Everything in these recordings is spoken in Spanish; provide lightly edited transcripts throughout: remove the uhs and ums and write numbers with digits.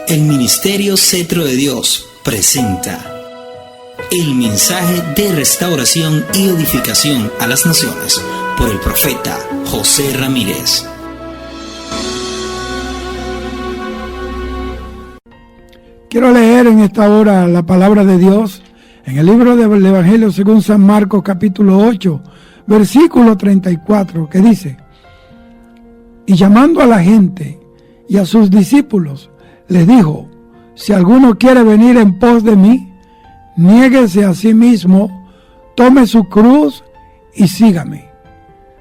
El Ministerio Cetro de Dios presenta el mensaje de restauración y edificación a las naciones por el profeta José Ramírez. Quiero leer en esta hora la palabra de Dios en el libro del Evangelio según San Marcos, capítulo 8, versículo 34, que dice: y llamando a la gente y a sus discípulos, les dijo: si alguno quiere venir en pos de mí, niéguese a sí mismo, tome su cruz y sígame.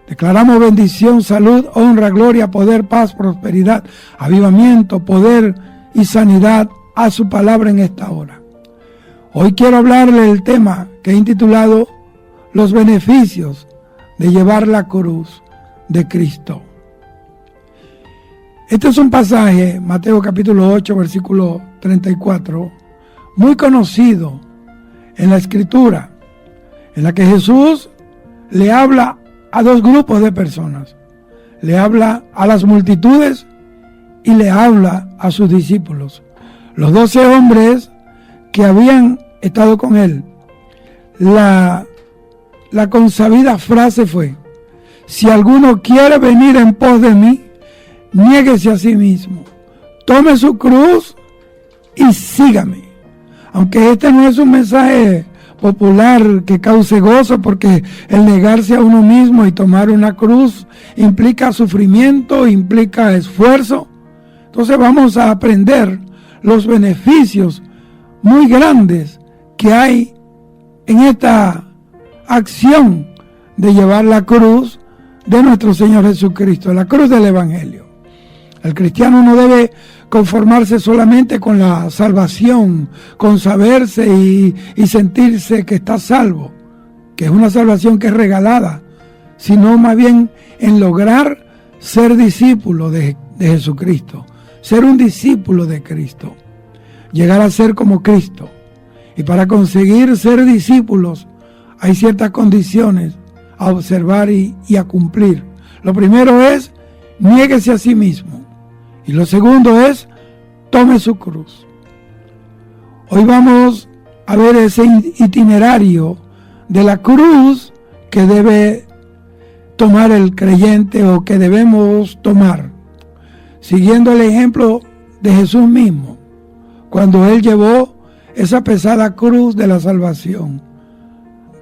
Declaramos bendición, salud, honra, gloria, poder, paz, prosperidad, avivamiento, poder y sanidad a su palabra en esta hora. Hoy quiero hablarle del tema que he intitulado los beneficios de llevar la cruz de Cristo. Este es un pasaje, Mateo capítulo 8, versículo 34, muy conocido en la Escritura, en la que Jesús le habla a dos grupos de personas. Le habla a las multitudes y le habla a sus discípulos, los 12 hombres que habían estado con él. La consabida frase fue: si alguno quiere venir en pos de mí, niéguese a sí mismo, tome su cruz y sígame. Aunque este no es un mensaje popular que cause gozo, porque el negarse a uno mismo y tomar una cruz implica sufrimiento, implica esfuerzo. Entonces vamos a aprender los beneficios muy grandes que hay en esta acción de llevar la cruz de nuestro Señor Jesucristo, la cruz del Evangelio. El cristiano no debe conformarse solamente con la salvación, con saberse y sentirse que está salvo, que es una salvación que es regalada, sino más bien en lograr ser discípulo de Jesucristo, ser un discípulo de Cristo, llegar a ser como Cristo. Y para conseguir ser discípulos hay ciertas condiciones a observar y a cumplir. Lo primero es: niéguese a sí mismo. Y lo segundo es: tome su cruz. Hoy vamos a ver ese itinerario de la cruz que debe tomar el creyente, o que debemos tomar, siguiendo el ejemplo de Jesús mismo, cuando Él llevó esa pesada cruz de la salvación,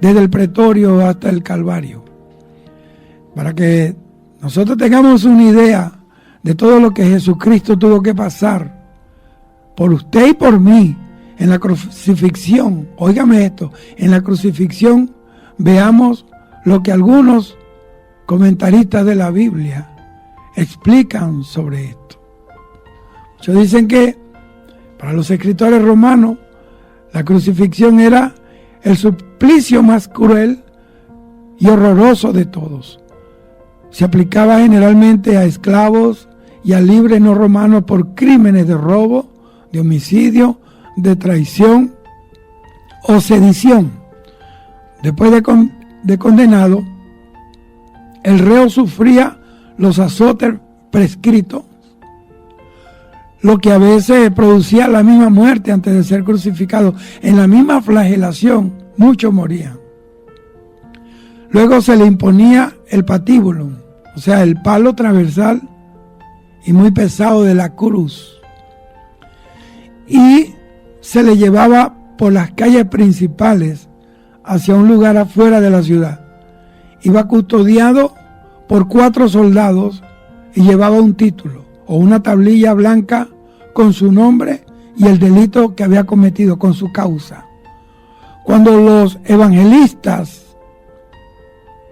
desde el pretorio hasta el Calvario, para que nosotros tengamos una idea de todo lo que Jesucristo tuvo que pasar por usted y por mí en la crucifixión. Óigame esto: en la crucifixión veamos lo que algunos comentaristas de la Biblia explican sobre esto. Muchos dicen que para los escritores romanos la crucifixión era el suplicio más cruel y horroroso de todos. Se aplicaba generalmente a esclavos y a libres no romanos por crímenes de robo, de homicidio, de traición o sedición. Después de condenado, el reo sufría los azotes prescritos, lo que a veces producía la misma muerte antes de ser crucificado. En la misma flagelación, muchos morían. Luego se le imponía el patíbulo, o sea, el palo transversal y muy pesado de la cruz, y se le llevaba por las calles principales hacia un lugar afuera de la ciudad. Iba custodiado por 4 soldados y llevaba un título o una tablilla blanca con su nombre y el delito que había cometido, con su causa. Cuando los evangelistas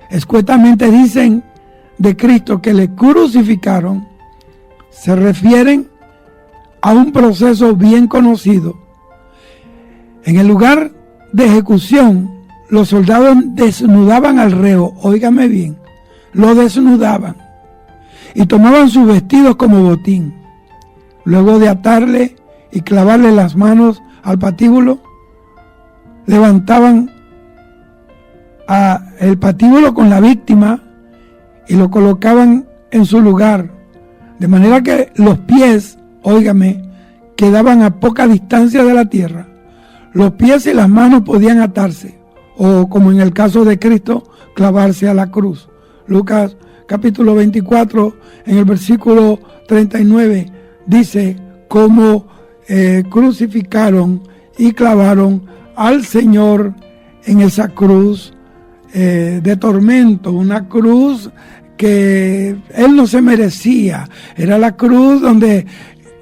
escuetamente dicen de Cristo que le crucificaron, se refieren a un proceso bien conocido. En el lugar de ejecución, los soldados desnudaban al reo, óigame bien, lo desnudaban, y tomaban sus vestidos como botín. Luego de atarle y clavarle las manos al patíbulo, levantaban el patíbulo con la víctima y lo colocaban en su lugar, de manera que los pies, óigame, quedaban a poca distancia de la tierra. Los pies y las manos podían atarse, o como en el caso de Cristo, clavarse a la cruz. Lucas capítulo 24, en el versículo 39, dice cómo crucificaron y clavaron al Señor en esa cruz de tormento, una cruz que Él no se merecía. Era la cruz donde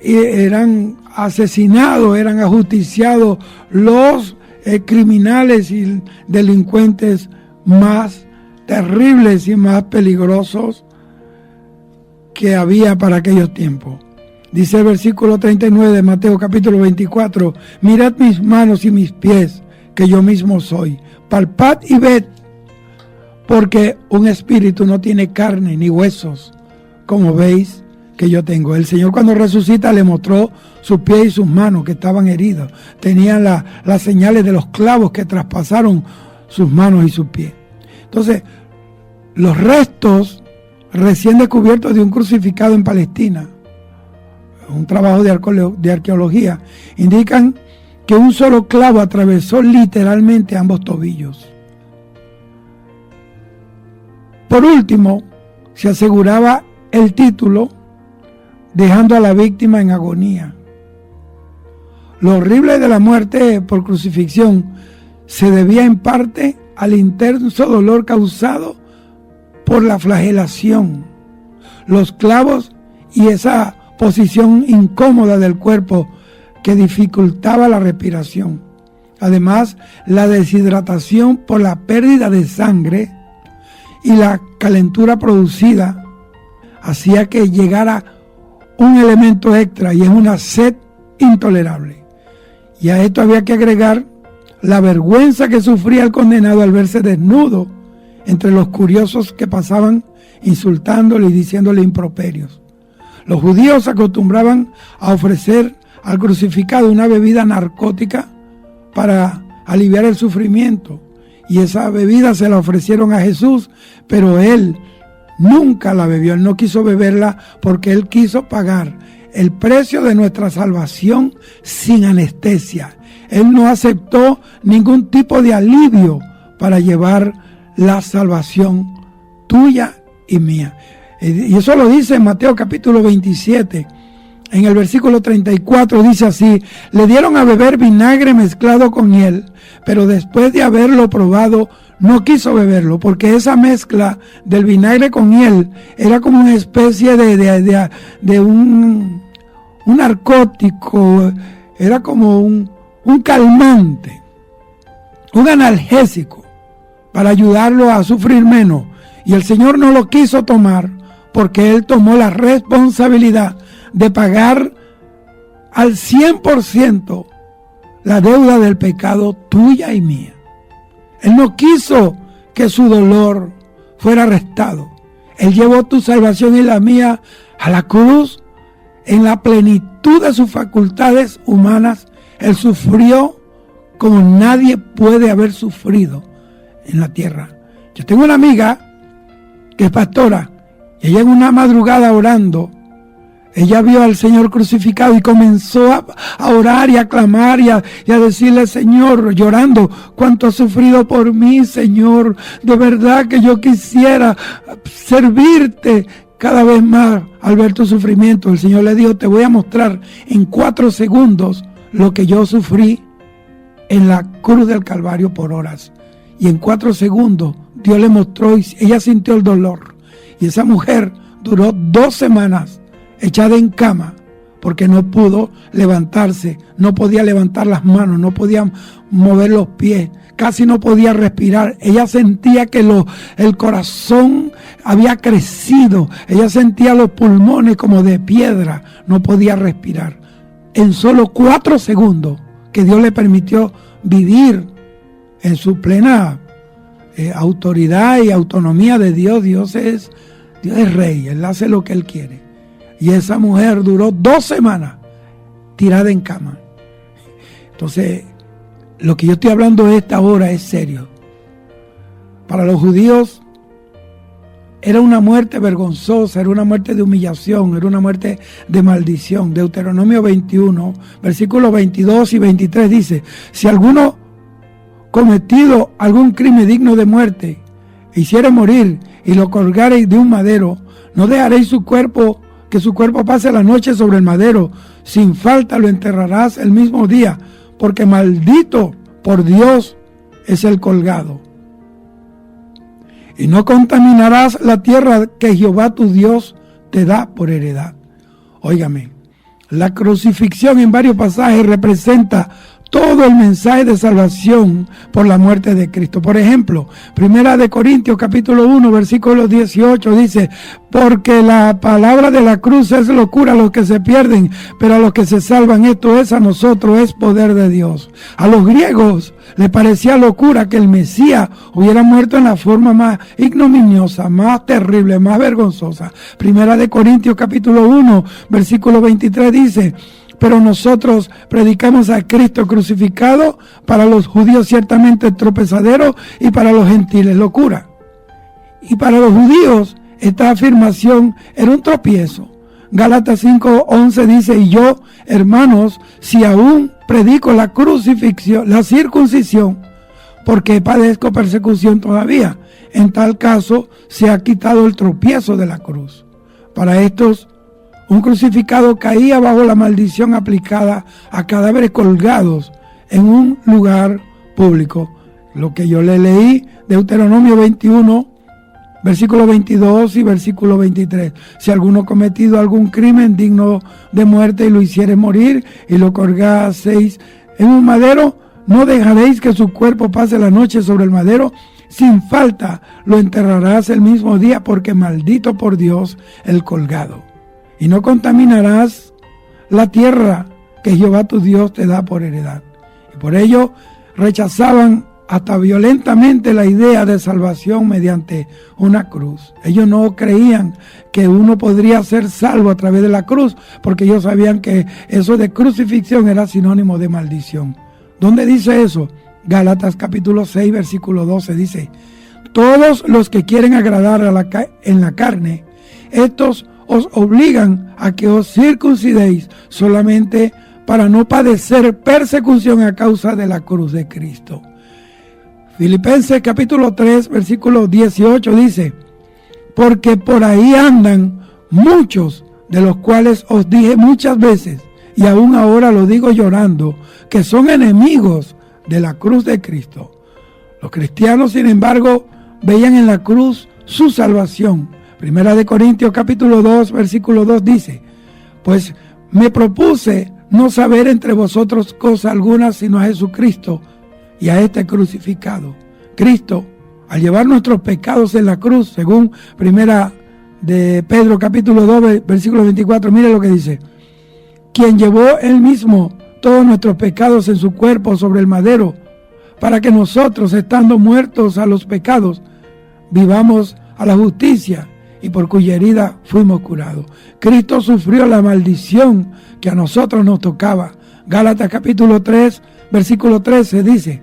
eran asesinados, eran ajusticiados los criminales y delincuentes más terribles y más peligrosos que había para aquellos tiempos. Dice el versículo 39 de Mateo capítulo 24, mirad mis manos y mis pies, que yo mismo soy. Palpad y ved, porque un espíritu no tiene carne ni huesos, como veis que yo tengo. El Señor cuando resucita le mostró sus pies y sus manos que estaban heridos. Tenían las señales de los clavos que traspasaron sus manos y sus pies. Entonces, los restos recién descubiertos de un crucificado en Palestina, un trabajo de arqueología, indican que un solo clavo atravesó literalmente ambos tobillos. Por último, se aseguraba el título, dejando a la víctima en agonía. Lo horrible de la muerte por crucifixión se debía en parte al intenso dolor causado por la flagelación, los clavos y esa posición incómoda del cuerpo que dificultaba la respiración. Además, la deshidratación por la pérdida de sangre y la calentura producida hacía que llegara un elemento extra, y es una sed intolerable. Y a esto había que agregar la vergüenza que sufría el condenado al verse desnudo entre los curiosos que pasaban insultándole y diciéndole improperios. Los judíos acostumbraban a ofrecer al crucificado una bebida narcótica para aliviar el sufrimiento, y esa bebida se la ofrecieron a Jesús, pero Él nunca la bebió. Él no quiso beberla porque Él quiso pagar el precio de nuestra salvación sin anestesia. Él no aceptó ningún tipo de alivio para llevar la salvación tuya y mía. Y eso lo dice en Mateo capítulo 27, en el versículo 34, dice así: le dieron a beber vinagre mezclado con miel, pero después de haberlo probado, no quiso beberlo, porque esa mezcla del vinagre con miel era como una especie de un narcótico, era como un calmante, un analgésico, para ayudarlo a sufrir menos. Y el Señor no lo quiso tomar, porque Él tomó la responsabilidad de pagar al 100% la deuda del pecado tuya y mía. Él no quiso que su dolor fuera restado. Él llevó tu salvación y la mía a la cruz en la plenitud de sus facultades humanas. Él sufrió como nadie puede haber sufrido en la tierra. Yo tengo una amiga que es pastora, y ella en una madrugada orando, ella vio al Señor crucificado y comenzó a orar y a clamar y a decirle: Señor, llorando, cuánto has sufrido por mí, Señor, de verdad que yo quisiera servirte cada vez más al ver tu sufrimiento. El Señor le dijo: te voy a mostrar en 4 segundos lo que yo sufrí en la cruz del Calvario por horas. Y en 4 segundos Dios le mostró y ella sintió el dolor. Y esa mujer duró 2 semanas echada en cama, porque no pudo levantarse, no podía levantar las manos, no podía mover los pies, casi no podía respirar. Ella sentía que el corazón había crecido, ella sentía los pulmones como de piedra, no podía respirar. En solo 4 segundos que Dios le permitió vivir en su plena autoridad y autonomía de Dios. Dios es rey, Él hace lo que Él quiere. Y esa mujer duró 2 semanas tirada en cama. Entonces, lo que yo estoy hablando esta hora es serio. Para los judíos, era una muerte vergonzosa, era una muerte de humillación, era una muerte de maldición. Deuteronomio 21, versículos 22 y 23 dice: si alguno cometido algún crimen digno de muerte, hiciere morir y lo colgareis de un madero, no dejaréis que su cuerpo pase la noche sobre el madero, sin falta lo enterrarás el mismo día, porque maldito por Dios es el colgado. Y no contaminarás la tierra que Jehová tu Dios te da por heredad. Óigame, la crucifixión en varios pasajes representa todo el mensaje de salvación por la muerte de Cristo. Por ejemplo, 1 Corintios capítulo 1, versículo 18 dice: porque la palabra de la cruz es locura a los que se pierden, pero a los que se salvan, esto es a nosotros, es poder de Dios. A los griegos les parecía locura que el Mesías hubiera muerto en la forma más ignominiosa, más terrible, más vergonzosa. 1 Corintios capítulo 1, versículo 23 dice: pero nosotros predicamos a Cristo crucificado, para los judíos ciertamente tropezadero y para los gentiles locura. Y para los judíos esta afirmación era un tropiezo. Gálatas 5:11 dice: y yo, hermanos, si aún predico la crucifixión, la circuncisión, porque padezco persecución todavía, en tal caso se ha quitado el tropiezo de la cruz. Para estos, un crucificado caía bajo la maldición aplicada a cadáveres colgados en un lugar público. Lo que yo le leí, Deuteronomio 21, versículo 22 y versículo 23. Si alguno cometido algún crimen digno de muerte y lo hiciere morir y lo colgaseis en un madero, no dejaréis que su cuerpo pase la noche sobre el madero, sin falta lo enterrarás el mismo día, porque maldito por Dios el colgado. Y no contaminarás la tierra que Jehová tu Dios te da por heredad. Y por ello rechazaban hasta violentamente la idea de salvación mediante una cruz. Ellos no creían que uno podría ser salvo a través de la cruz, porque ellos sabían que eso de crucifixión era sinónimo de maldición. ¿Dónde dice eso? Gálatas capítulo 6, versículo 12 dice: todos los que quieren agradar en la carne, estos os obligan a que os circuncidéis solamente para no padecer persecución a causa de la cruz de Cristo. Filipenses capítulo 3, versículo 18 dice: porque por ahí andan muchos, de los cuales os dije muchas veces, y aún ahora lo digo llorando, que son enemigos de la cruz de Cristo. Los cristianos, sin embargo, veían en la cruz su salvación. 1 Corintios capítulo 2, versículo 2 dice: pues me propuse no saber entre vosotros cosa alguna sino a Jesucristo y a este crucificado. Cristo, al llevar nuestros pecados en la cruz, según 1 de Pedro capítulo 2, versículo 24, mire lo que dice: quien llevó él mismo todos nuestros pecados en su cuerpo sobre el madero, para que nosotros, estando muertos a los pecados, vivamos a la justicia, y por cuya herida fuimos curados. Cristo sufrió la maldición que a nosotros nos tocaba. Gálatas capítulo 3, versículo 13 dice: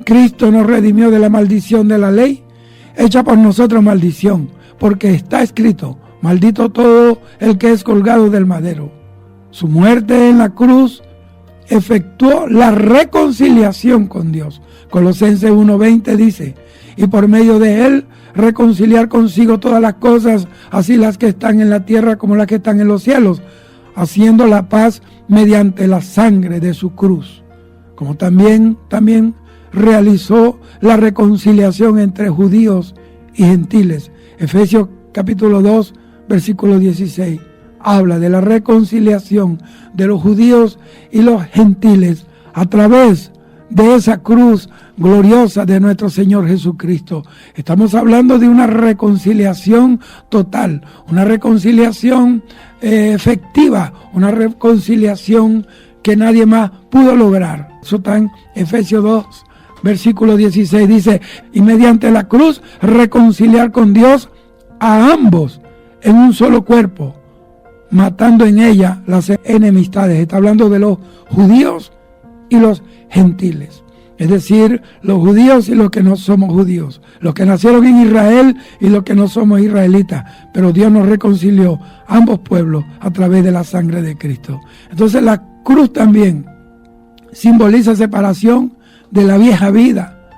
Cristo nos redimió de la maldición de la ley, hecha por nosotros maldición, porque está escrito: maldito todo el que es colgado del madero. Su muerte en la cruz efectuó la reconciliación con Dios. Colosenses 1:20 dice: y por medio de él reconciliar consigo todas las cosas, así las que están en la tierra como las que están en los cielos, haciendo la paz mediante la sangre de su cruz. Como también realizó la reconciliación entre judíos y gentiles. Efesios capítulo 2, versículo 16. Habla de la reconciliación de los judíos y los gentiles a través de esa cruz gloriosa de nuestro Señor Jesucristo. Estamos hablando de una reconciliación total, una reconciliación efectiva, una reconciliación que nadie más pudo lograr. Eso está en Efesios 2, versículo 16, dice: y mediante la cruz reconciliar con Dios a ambos en un solo cuerpo, matando en ella las enemistades. Está hablando de los judíos y los gentiles. Es decir, los judíos y los que no somos judíos, los que nacieron en Israel y los que no somos israelitas. Pero Dios nos reconcilió ambos pueblos a través de la sangre de Cristo. Entonces la cruz también simboliza separación de la vieja vida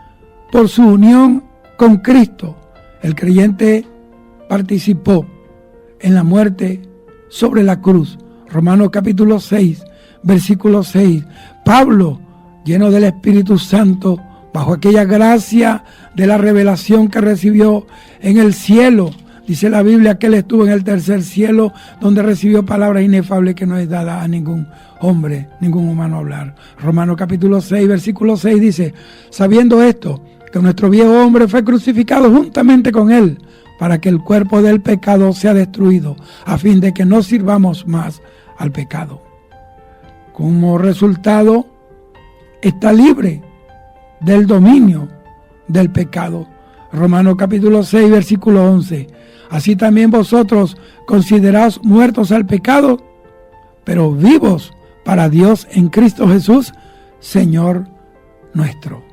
por su unión con Cristo. El creyente participó en la muerte sobre la cruz. Romanos capítulo 6, versículo 6. Pablo, lleno del Espíritu Santo, bajo aquella gracia de la revelación que recibió en el cielo, dice la Biblia que él estuvo en el tercer cielo, donde recibió palabras inefables que no es dada a ningún hombre, ningún humano hablar. Romanos capítulo 6, versículo 6 dice: sabiendo esto, que nuestro viejo hombre fue crucificado juntamente con él, para que el cuerpo del pecado sea destruido, a fin de que no sirvamos más al pecado. Como resultado, está libre del dominio del pecado. Romanos capítulo 6, versículo 11. Así también vosotros consideraos muertos al pecado, pero vivos para Dios en Cristo Jesús, Señor nuestro.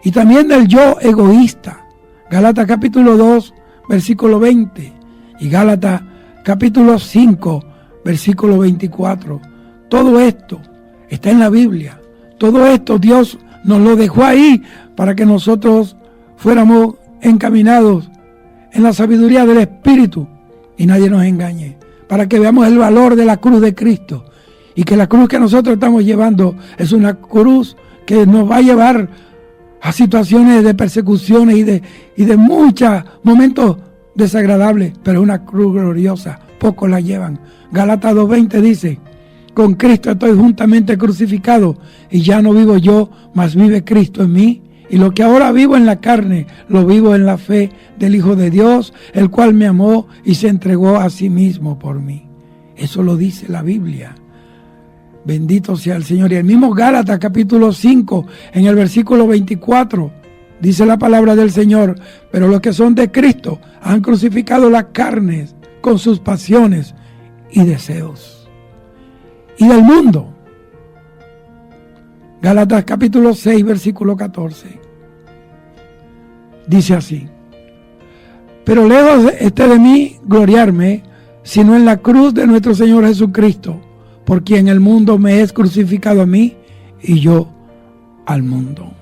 Y también del yo egoísta. Gálatas capítulo 2, versículo 20. Y Gálatas capítulo 5, versículo 24. Todo esto está en la Biblia. Todo esto Dios nos lo dejó ahí para que nosotros fuéramos encaminados en la sabiduría del Espíritu y nadie nos engañe. Para que veamos el valor de la cruz de Cristo y que la cruz que nosotros estamos llevando es una cruz que nos va a llevar a situaciones de persecuciones y de muchos momentos desagradables, pero es una cruz gloriosa. Pocos la llevan. Gálatas 2:20 dice: con Cristo estoy juntamente crucificado, y ya no vivo yo, mas vive Cristo en mí. Y lo que ahora vivo en la carne, lo vivo en la fe del Hijo de Dios, el cual me amó y se entregó a sí mismo por mí. Eso lo dice la Biblia. Bendito sea el Señor. Y el mismo Gálatas capítulo 5, en el versículo 24, dice la palabra del Señor: pero los que son de Cristo han crucificado las carnes con sus pasiones y deseos. Y del mundo. Gálatas capítulo 6, versículo 14. Dice así: pero lejos esté de mí gloriarme, sino en la cruz de nuestro Señor Jesucristo, por quien el mundo me es crucificado a mí y yo al mundo.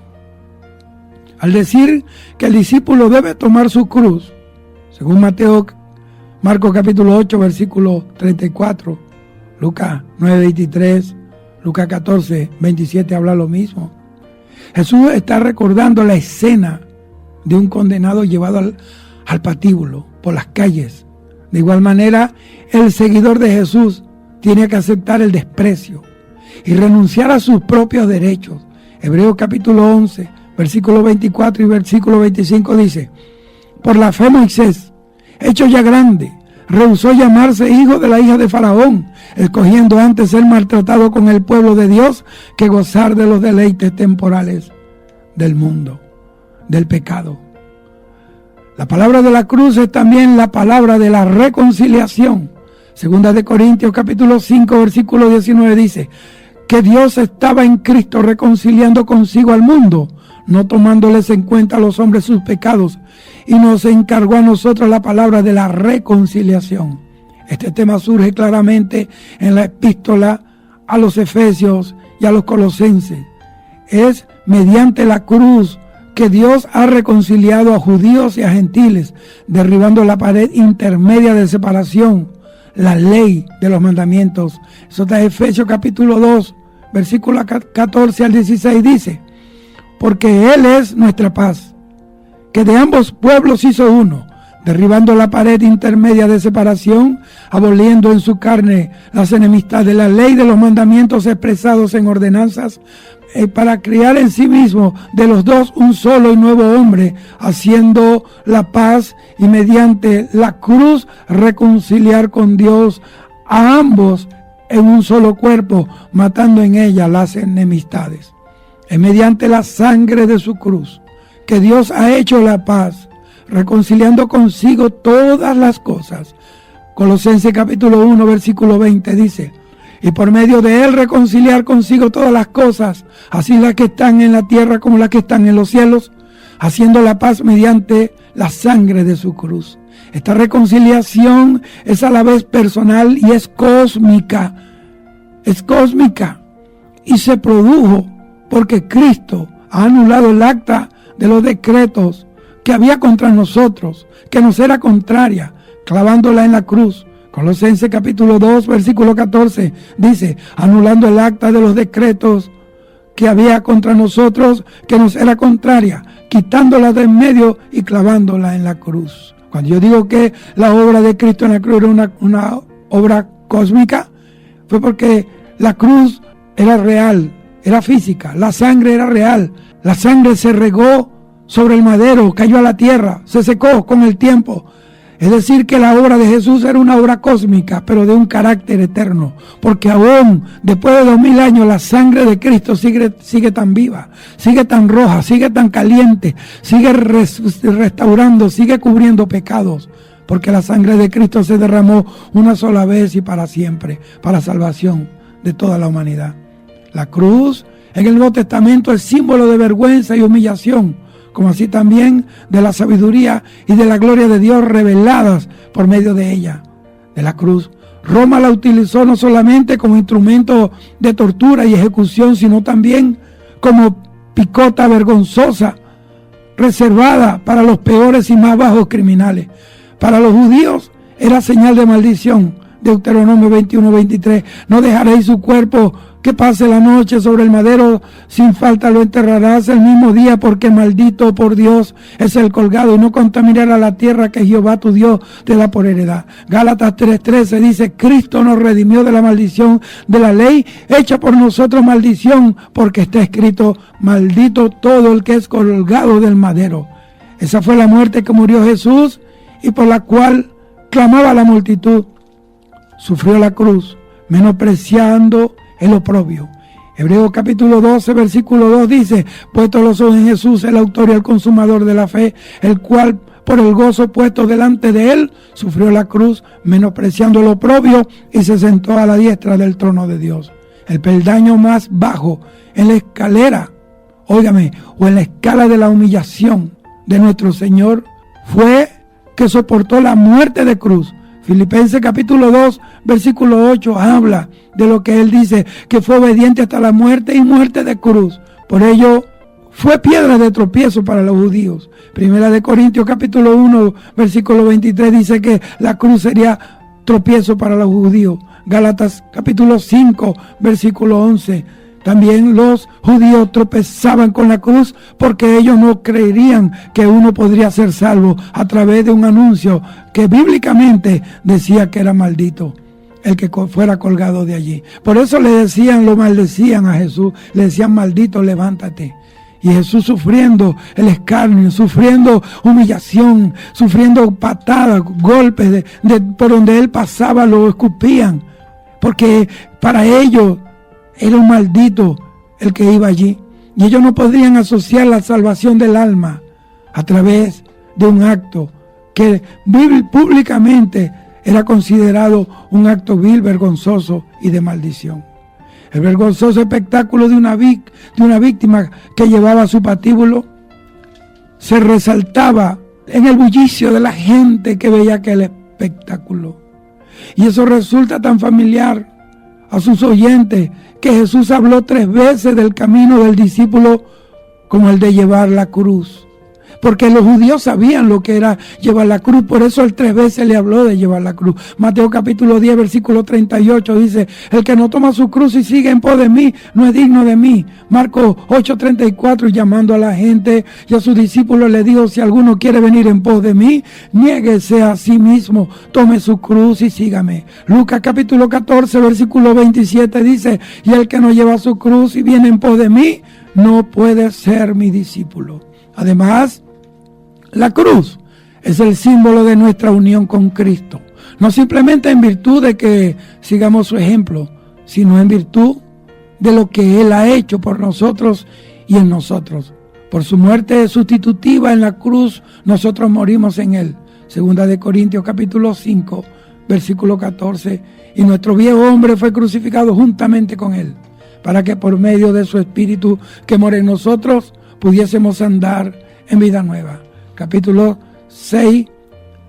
Al decir que el discípulo debe tomar su cruz, según Marcos capítulo 8, versículo 34, Lucas 9:23, Lucas 14:27 habla lo mismo. Jesús está recordando la escena de un condenado llevado al patíbulo por las calles. De igual manera, el seguidor de Jesús tiene que aceptar el desprecio y renunciar a sus propios derechos. Hebreos capítulo 11, versículo 24 y versículo 25 dice: por la fe Moisés, hecho ya grande, rehusó llamarse hijo de la hija de Faraón, escogiendo antes ser maltratado con el pueblo de Dios que gozar de los deleites temporales del mundo, del pecado. La palabra de la cruz es también la palabra de la reconciliación. Segunda de Corintios capítulo 5, versículo 19 dice que Dios estaba en Cristo reconciliando consigo al mundo, no tomándoles en cuenta a los hombres sus pecados, y nos encargó a nosotros la palabra de la reconciliación. Este tema surge claramente en la epístola a los Efesios y a los Colosenses. Es mediante la cruz que Dios ha reconciliado a judíos y a gentiles, derribando la pared intermedia de separación, la ley de los mandamientos. Eso está en Efesios capítulo 2, versículos 14 al 16 dice: porque Él es nuestra paz, que de ambos pueblos hizo uno, derribando la pared intermedia de separación, aboliendo en su carne las enemistades de la ley de los mandamientos expresados en ordenanzas, para crear en sí mismo de los dos un solo y nuevo hombre, haciendo la paz y mediante la cruz reconciliar con Dios a ambos en un solo cuerpo, matando en ella las enemistades. Es mediante la sangre de su cruz que Dios ha hecho la paz, reconciliando consigo todas las cosas. Colosenses capítulo 1, versículo 20 dice: y por medio de él reconciliar consigo todas las cosas, así las que están en la tierra como las que están en los cielos, haciendo la paz mediante la sangre de su cruz. Esta reconciliación es a la vez personal y es cósmica. Es cósmica y se produjo porque Cristo ha anulado el acta de los decretos que había contra nosotros, que nos era contraria, clavándola en la cruz. Colosenses capítulo 2, versículo 14, dice, anulando el acta de los decretos que había contra nosotros, que nos era contraria, quitándola de en medio y clavándola en la cruz. Cuando yo digo que la obra de Cristo en la cruz era una obra cósmica, fue porque la cruz era real, era física, la sangre era real, la sangre se regó sobre el madero, cayó a la tierra, se secó con el tiempo. Es decir, que la obra de Jesús era una obra cósmica, pero de un carácter eterno, porque aún después de 2000 años la sangre de Cristo sigue tan viva, sigue tan roja, sigue tan caliente, sigue restaurando, sigue cubriendo pecados, porque la sangre de Cristo se derramó una sola vez y para siempre, para salvación de toda la humanidad. La cruz en el Nuevo Testamento es símbolo de vergüenza y humillación, como así también de la sabiduría y de la gloria de Dios reveladas por medio de ella, de la cruz. Roma la utilizó no solamente como instrumento de tortura y ejecución, sino también como picota vergonzosa, reservada para los peores y más bajos criminales. Para los judíos era señal de maldición. Deuteronomio 21:23, no dejaréis su cuerpo que pase la noche sobre el madero, sin falta lo enterrarás el mismo día, porque maldito por Dios es el colgado, y no contaminará la tierra que Jehová tu Dios te da por heredad. Gálatas 3:13 dice, Cristo nos redimió de la maldición de la ley, hecha por nosotros maldición, porque está escrito, maldito todo el que es colgado del madero. Esa fue la muerte que murió Jesús y por la cual clamaba la multitud. Sufrió la cruz, menospreciando el oprobio. Hebreos capítulo 12, versículo 2 dice, puesto los ojos en Jesús, el autor y el consumador de la fe, el cual por el gozo puesto delante de él, sufrió la cruz, menospreciando el oprobio, y se sentó a la diestra del trono de Dios. El peldaño más bajo en la escalera, óigame, o en la escala de la humillación de nuestro Señor, fue que soportó la muerte de cruz. Filipenses capítulo 2, versículo 8 habla de lo que él dice, que fue obediente hasta la muerte y muerte de cruz. Por ello, fue piedra de tropiezo para los judíos. Primera de Corintios capítulo 1, versículo 23 dice que la cruz sería tropiezo para los judíos. Gálatas capítulo 5, versículo 11. También los judíos tropezaban con la cruz porque ellos no creerían que uno podría ser salvo a través de un anuncio que bíblicamente decía que era maldito el que fuera colgado de allí. Por eso lo maldecían a Jesús, le decían maldito, levántate. Y Jesús sufriendo el escarnio, sufriendo humillación, sufriendo patadas, golpes, por donde él pasaba lo escupían, porque para ellos era un maldito el que iba allí. Y ellos no podrían asociar la salvación del alma a través de un acto que públicamente era considerado un acto vil, vergonzoso y de maldición. El vergonzoso espectáculo de una víctima que llevaba su patíbulo se resaltaba en el bullicio de la gente que veía aquel espectáculo. Y eso resulta tan familiar a sus oyentes que Jesús habló 3 veces del camino del discípulo como el de llevar la cruz. Porque los judíos sabían lo que era llevar la cruz, por eso él 3 veces le habló de llevar la cruz. Mateo capítulo 10, versículo 38 dice, el que no toma su cruz y sigue en pos de mí, no es digno de mí. Marcos 8:34, llamando a la gente y a sus discípulos le dijo, si alguno quiere venir en pos de mí, niéguese a sí mismo, tome su cruz y sígame. Lucas capítulo 14, versículo 27 dice, y el que no lleva su cruz y viene en pos de mí, no puede ser mi discípulo. Además, la cruz es el símbolo de nuestra unión con Cristo. No simplemente en virtud de que sigamos su ejemplo, sino en virtud de lo que Él ha hecho por nosotros y en nosotros. Por su muerte sustitutiva en la cruz, nosotros morimos en Él. Segunda de Corintios capítulo 5, versículo 14, y nuestro viejo hombre fue crucificado juntamente con él, para que por medio de su Espíritu que mora en nosotros pudiésemos andar en vida nueva. Capítulo 6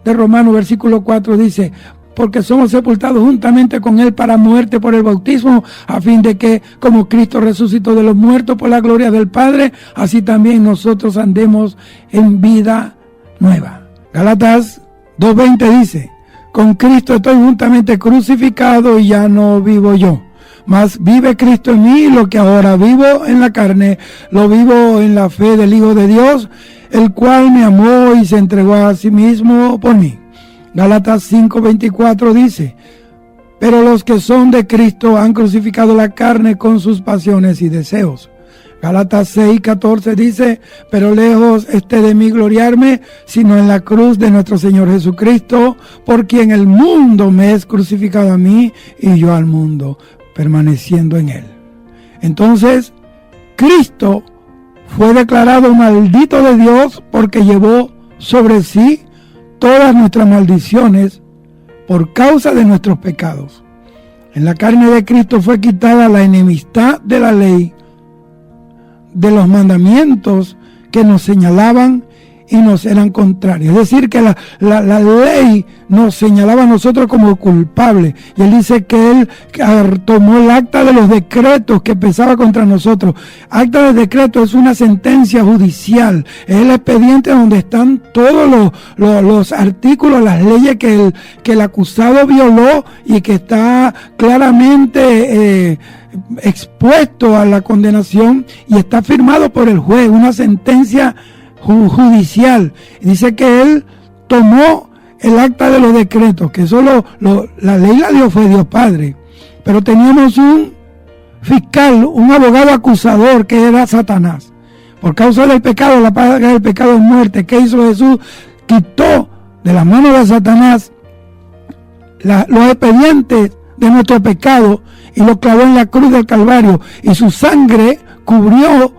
de Romanos, versículo 4 dice: porque somos sepultados juntamente con él para muerte por el bautismo, a fin de que, como Cristo resucitó de los muertos por la gloria del Padre, así también nosotros andemos en vida nueva. Gálatas 2:20 dice: con Cristo estoy juntamente crucificado y ya no vivo yo, mas vive Cristo en mí, y lo que ahora vivo en la carne, lo vivo en la fe del Hijo de Dios, el cual me amó y se entregó a sí mismo por mí. Gálatas 5:24 dice: pero los que son de Cristo han crucificado la carne con sus pasiones y deseos. Gálatas 6:14 dice: pero lejos esté de mí gloriarme, sino en la cruz de nuestro Señor Jesucristo, por quien el mundo me es crucificado a mí y yo al mundo, permaneciendo en él. Entonces, Cristo fue declarado maldito de Dios porque llevó sobre sí todas nuestras maldiciones por causa de nuestros pecados. En la carne de Cristo fue quitada la enemistad de la ley, de los mandamientos que nos señalaban y nos eran contrarios. Es decir, que la ley nos señalaba a nosotros como culpables. Y él dice que él tomó el acta de los decretos que pesaba contra nosotros. Acta de decreto es una sentencia judicial. Es el expediente donde están todos los artículos, las leyes que el acusado violó y que está claramente expuesto a la condenación y está firmado por el juez. Una sentencia judicial. Dice que él tomó el acta de los decretos, que eso la ley la dio fue Dios Padre, pero teníamos un fiscal, un abogado acusador que era Satanás. Por causa del pecado, la paga del pecado es muerte. ¿Qué hizo Jesús? Quitó de las manos de Satanás los expedientes de nuestro pecado y lo clavó en la cruz del Calvario, y su sangre cubrió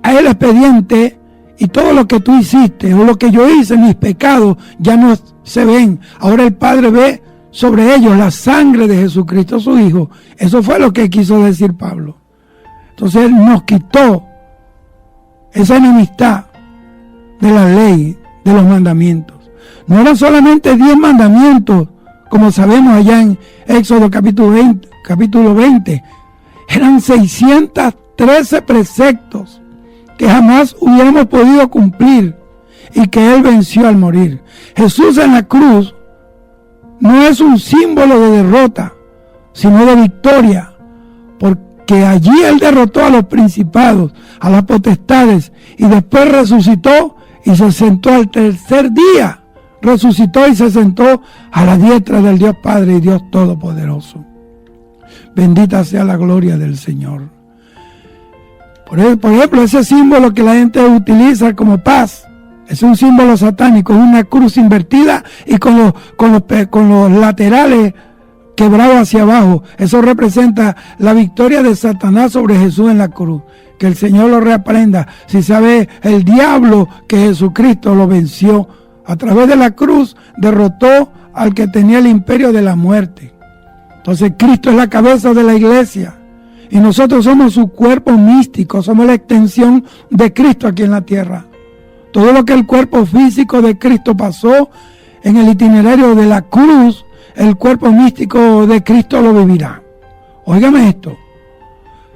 a el expediente. Y todo lo que tú hiciste o lo que yo hice, mis pecados, ya no se ven. Ahora el Padre ve sobre ellos la sangre de Jesucristo, su Hijo. Eso fue lo que quiso decir Pablo. Entonces Él nos quitó esa enemistad de la ley, de los mandamientos. No eran solamente 10 mandamientos, como sabemos allá en Éxodo capítulo 20. Eran 613 preceptos que jamás hubiéramos podido cumplir y que Él venció al morir. Jesús en la cruz no es un símbolo de derrota, sino de victoria, porque allí Él derrotó a los principados, a las potestades, y después resucitó y se sentó al tercer día. Resucitó y se sentó a la diestra del Dios Padre y Dios Todopoderoso. Bendita sea la gloria del Señor. Por ejemplo, ese símbolo que la gente utiliza como paz, es un símbolo satánico, es una cruz invertida y con los laterales quebrados hacia abajo. Eso representa la victoria de Satanás sobre Jesús en la cruz. Que el Señor lo reaprenda. Si sabe el diablo que Jesucristo lo venció a través de la cruz, derrotó al que tenía el imperio de la muerte. Entonces Cristo es la cabeza de la iglesia. Y nosotros somos su cuerpo místico, somos la extensión de Cristo aquí en la tierra. Todo lo que el cuerpo físico de Cristo pasó en el itinerario de la cruz, el cuerpo místico de Cristo lo vivirá. Óigame esto.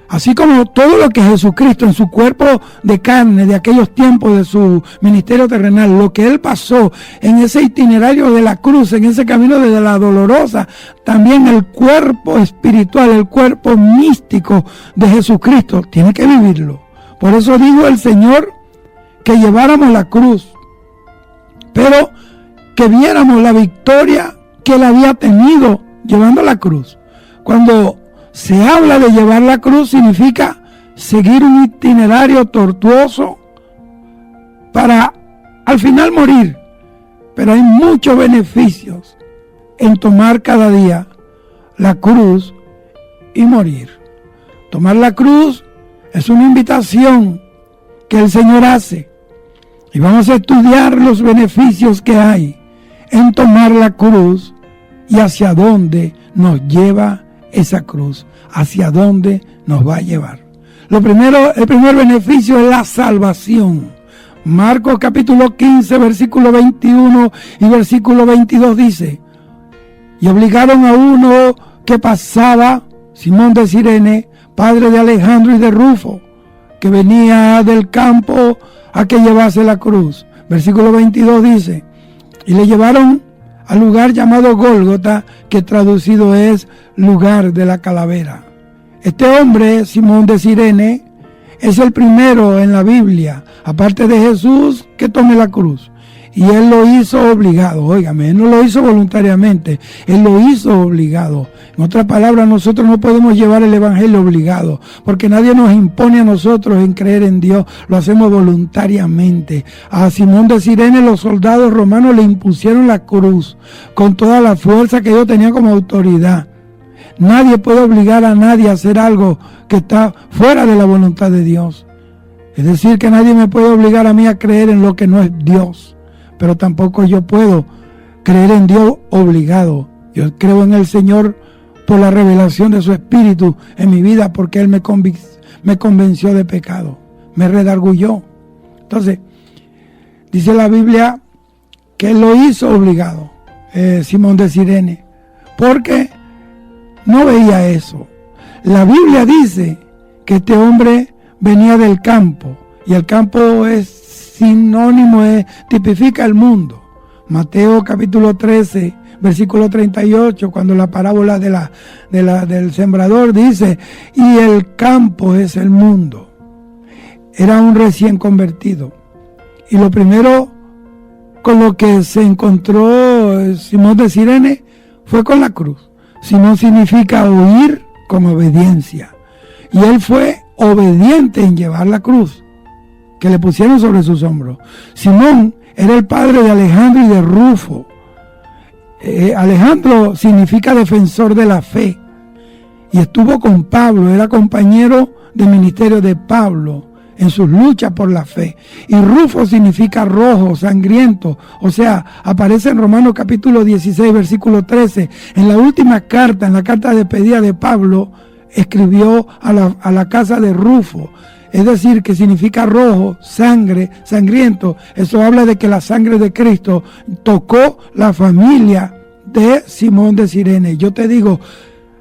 Así como todo lo que Jesucristo en su cuerpo de carne de aquellos tiempos de su ministerio terrenal, lo que Él pasó en ese itinerario de la cruz, en ese camino de la dolorosa, también el cuerpo espiritual, el cuerpo místico de Jesucristo tiene que vivirlo. Por eso dijo el Señor que lleváramos la cruz, pero que viéramos la victoria que Él había tenido llevando la cruz. Cuando se habla de llevar la cruz, significa seguir un itinerario tortuoso para al final morir. Pero hay muchos beneficios en tomar cada día la cruz y morir. Tomar la cruz es una invitación que el Señor hace. Y vamos a estudiar los beneficios que hay en tomar la cruz y hacia dónde nos lleva esa cruz, hacia dónde nos va a llevar. El primer beneficio es la salvación. Marcos capítulo 15, versículo 21 y versículo 22 dice: y obligaron a uno que pasaba, Simón de Cirene, padre de Alejandro y de Rufo, que venía del campo, a que llevase la cruz. Versículo 22 dice: y le llevaron al lugar llamado Gólgota, que traducido es lugar de la calavera. Este hombre, Simón de Cirene, es el primero en la Biblia, aparte de Jesús, que tome la cruz. Y él lo hizo obligado. Óigame, él no lo hizo voluntariamente, él lo hizo obligado. En otras palabras, nosotros no podemos llevar el evangelio obligado, porque nadie nos impone a nosotros en creer en Dios, lo hacemos voluntariamente. A Simón de Cirene los soldados romanos le impusieron la cruz con toda la fuerza que ellos tenían como autoridad. Nadie puede obligar a nadie a hacer algo que está fuera de la voluntad de Dios. Es decir, que nadie me puede obligar a mí a creer en lo que no es Dios. Pero tampoco yo puedo creer en Dios obligado. Yo creo en el Señor por la revelación de su Espíritu en mi vida, porque Él me convenció de pecado, me redarguyó. Entonces, dice la Biblia que Él lo hizo obligado, Simón de Cirene, porque no veía eso. La Biblia dice que este hombre venía del campo, y el campo es sinónimo, tipifica el mundo. Mateo capítulo 13, versículo 38, cuando la parábola del sembrador dice: y el campo es el mundo. Era un recién convertido. Y lo primero con lo que se encontró Simón de Cirene fue con la cruz. Simón significa huir con obediencia. Y él fue obediente en llevar la cruz que le pusieron sobre sus hombros. Simón era el padre de Alejandro y de Rufo. Alejandro significa defensor de la fe, y estuvo con Pablo, era compañero de ministerio de Pablo en sus luchas por la fe. Y Rufo significa rojo, sangriento, o sea, aparece en Romanos capítulo 16, versículo 13. En la última carta, en la carta de despedida de Pablo, escribió a la casa de Rufo. Es decir, que significa rojo, sangre, sangriento. Eso habla de que la sangre de Cristo tocó la familia de Simón de Cirene. Yo te digo,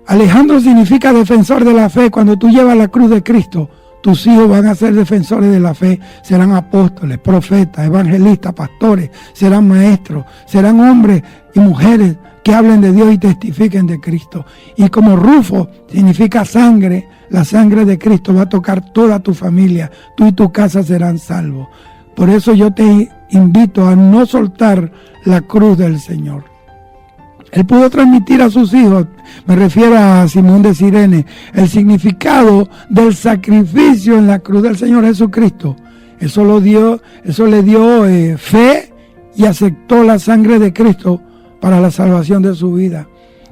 Alejandro significa defensor de la fe. Cuando tú llevas la cruz de Cristo, tus hijos van a ser defensores de la fe. Serán apóstoles, profetas, evangelistas, pastores, serán maestros, serán hombres y mujeres que hablen de Dios y testifiquen de Cristo. Y como Rufo significa sangre, la sangre de Cristo va a tocar toda tu familia. Tú y tu casa serán salvos. Por eso yo te invito a no soltar la cruz del Señor. Él pudo transmitir a sus hijos, me refiero a Simón de Cirene, el significado del sacrificio en la cruz del Señor Jesucristo. Eso le dio fe, y aceptó la sangre de Cristo para la salvación de su vida.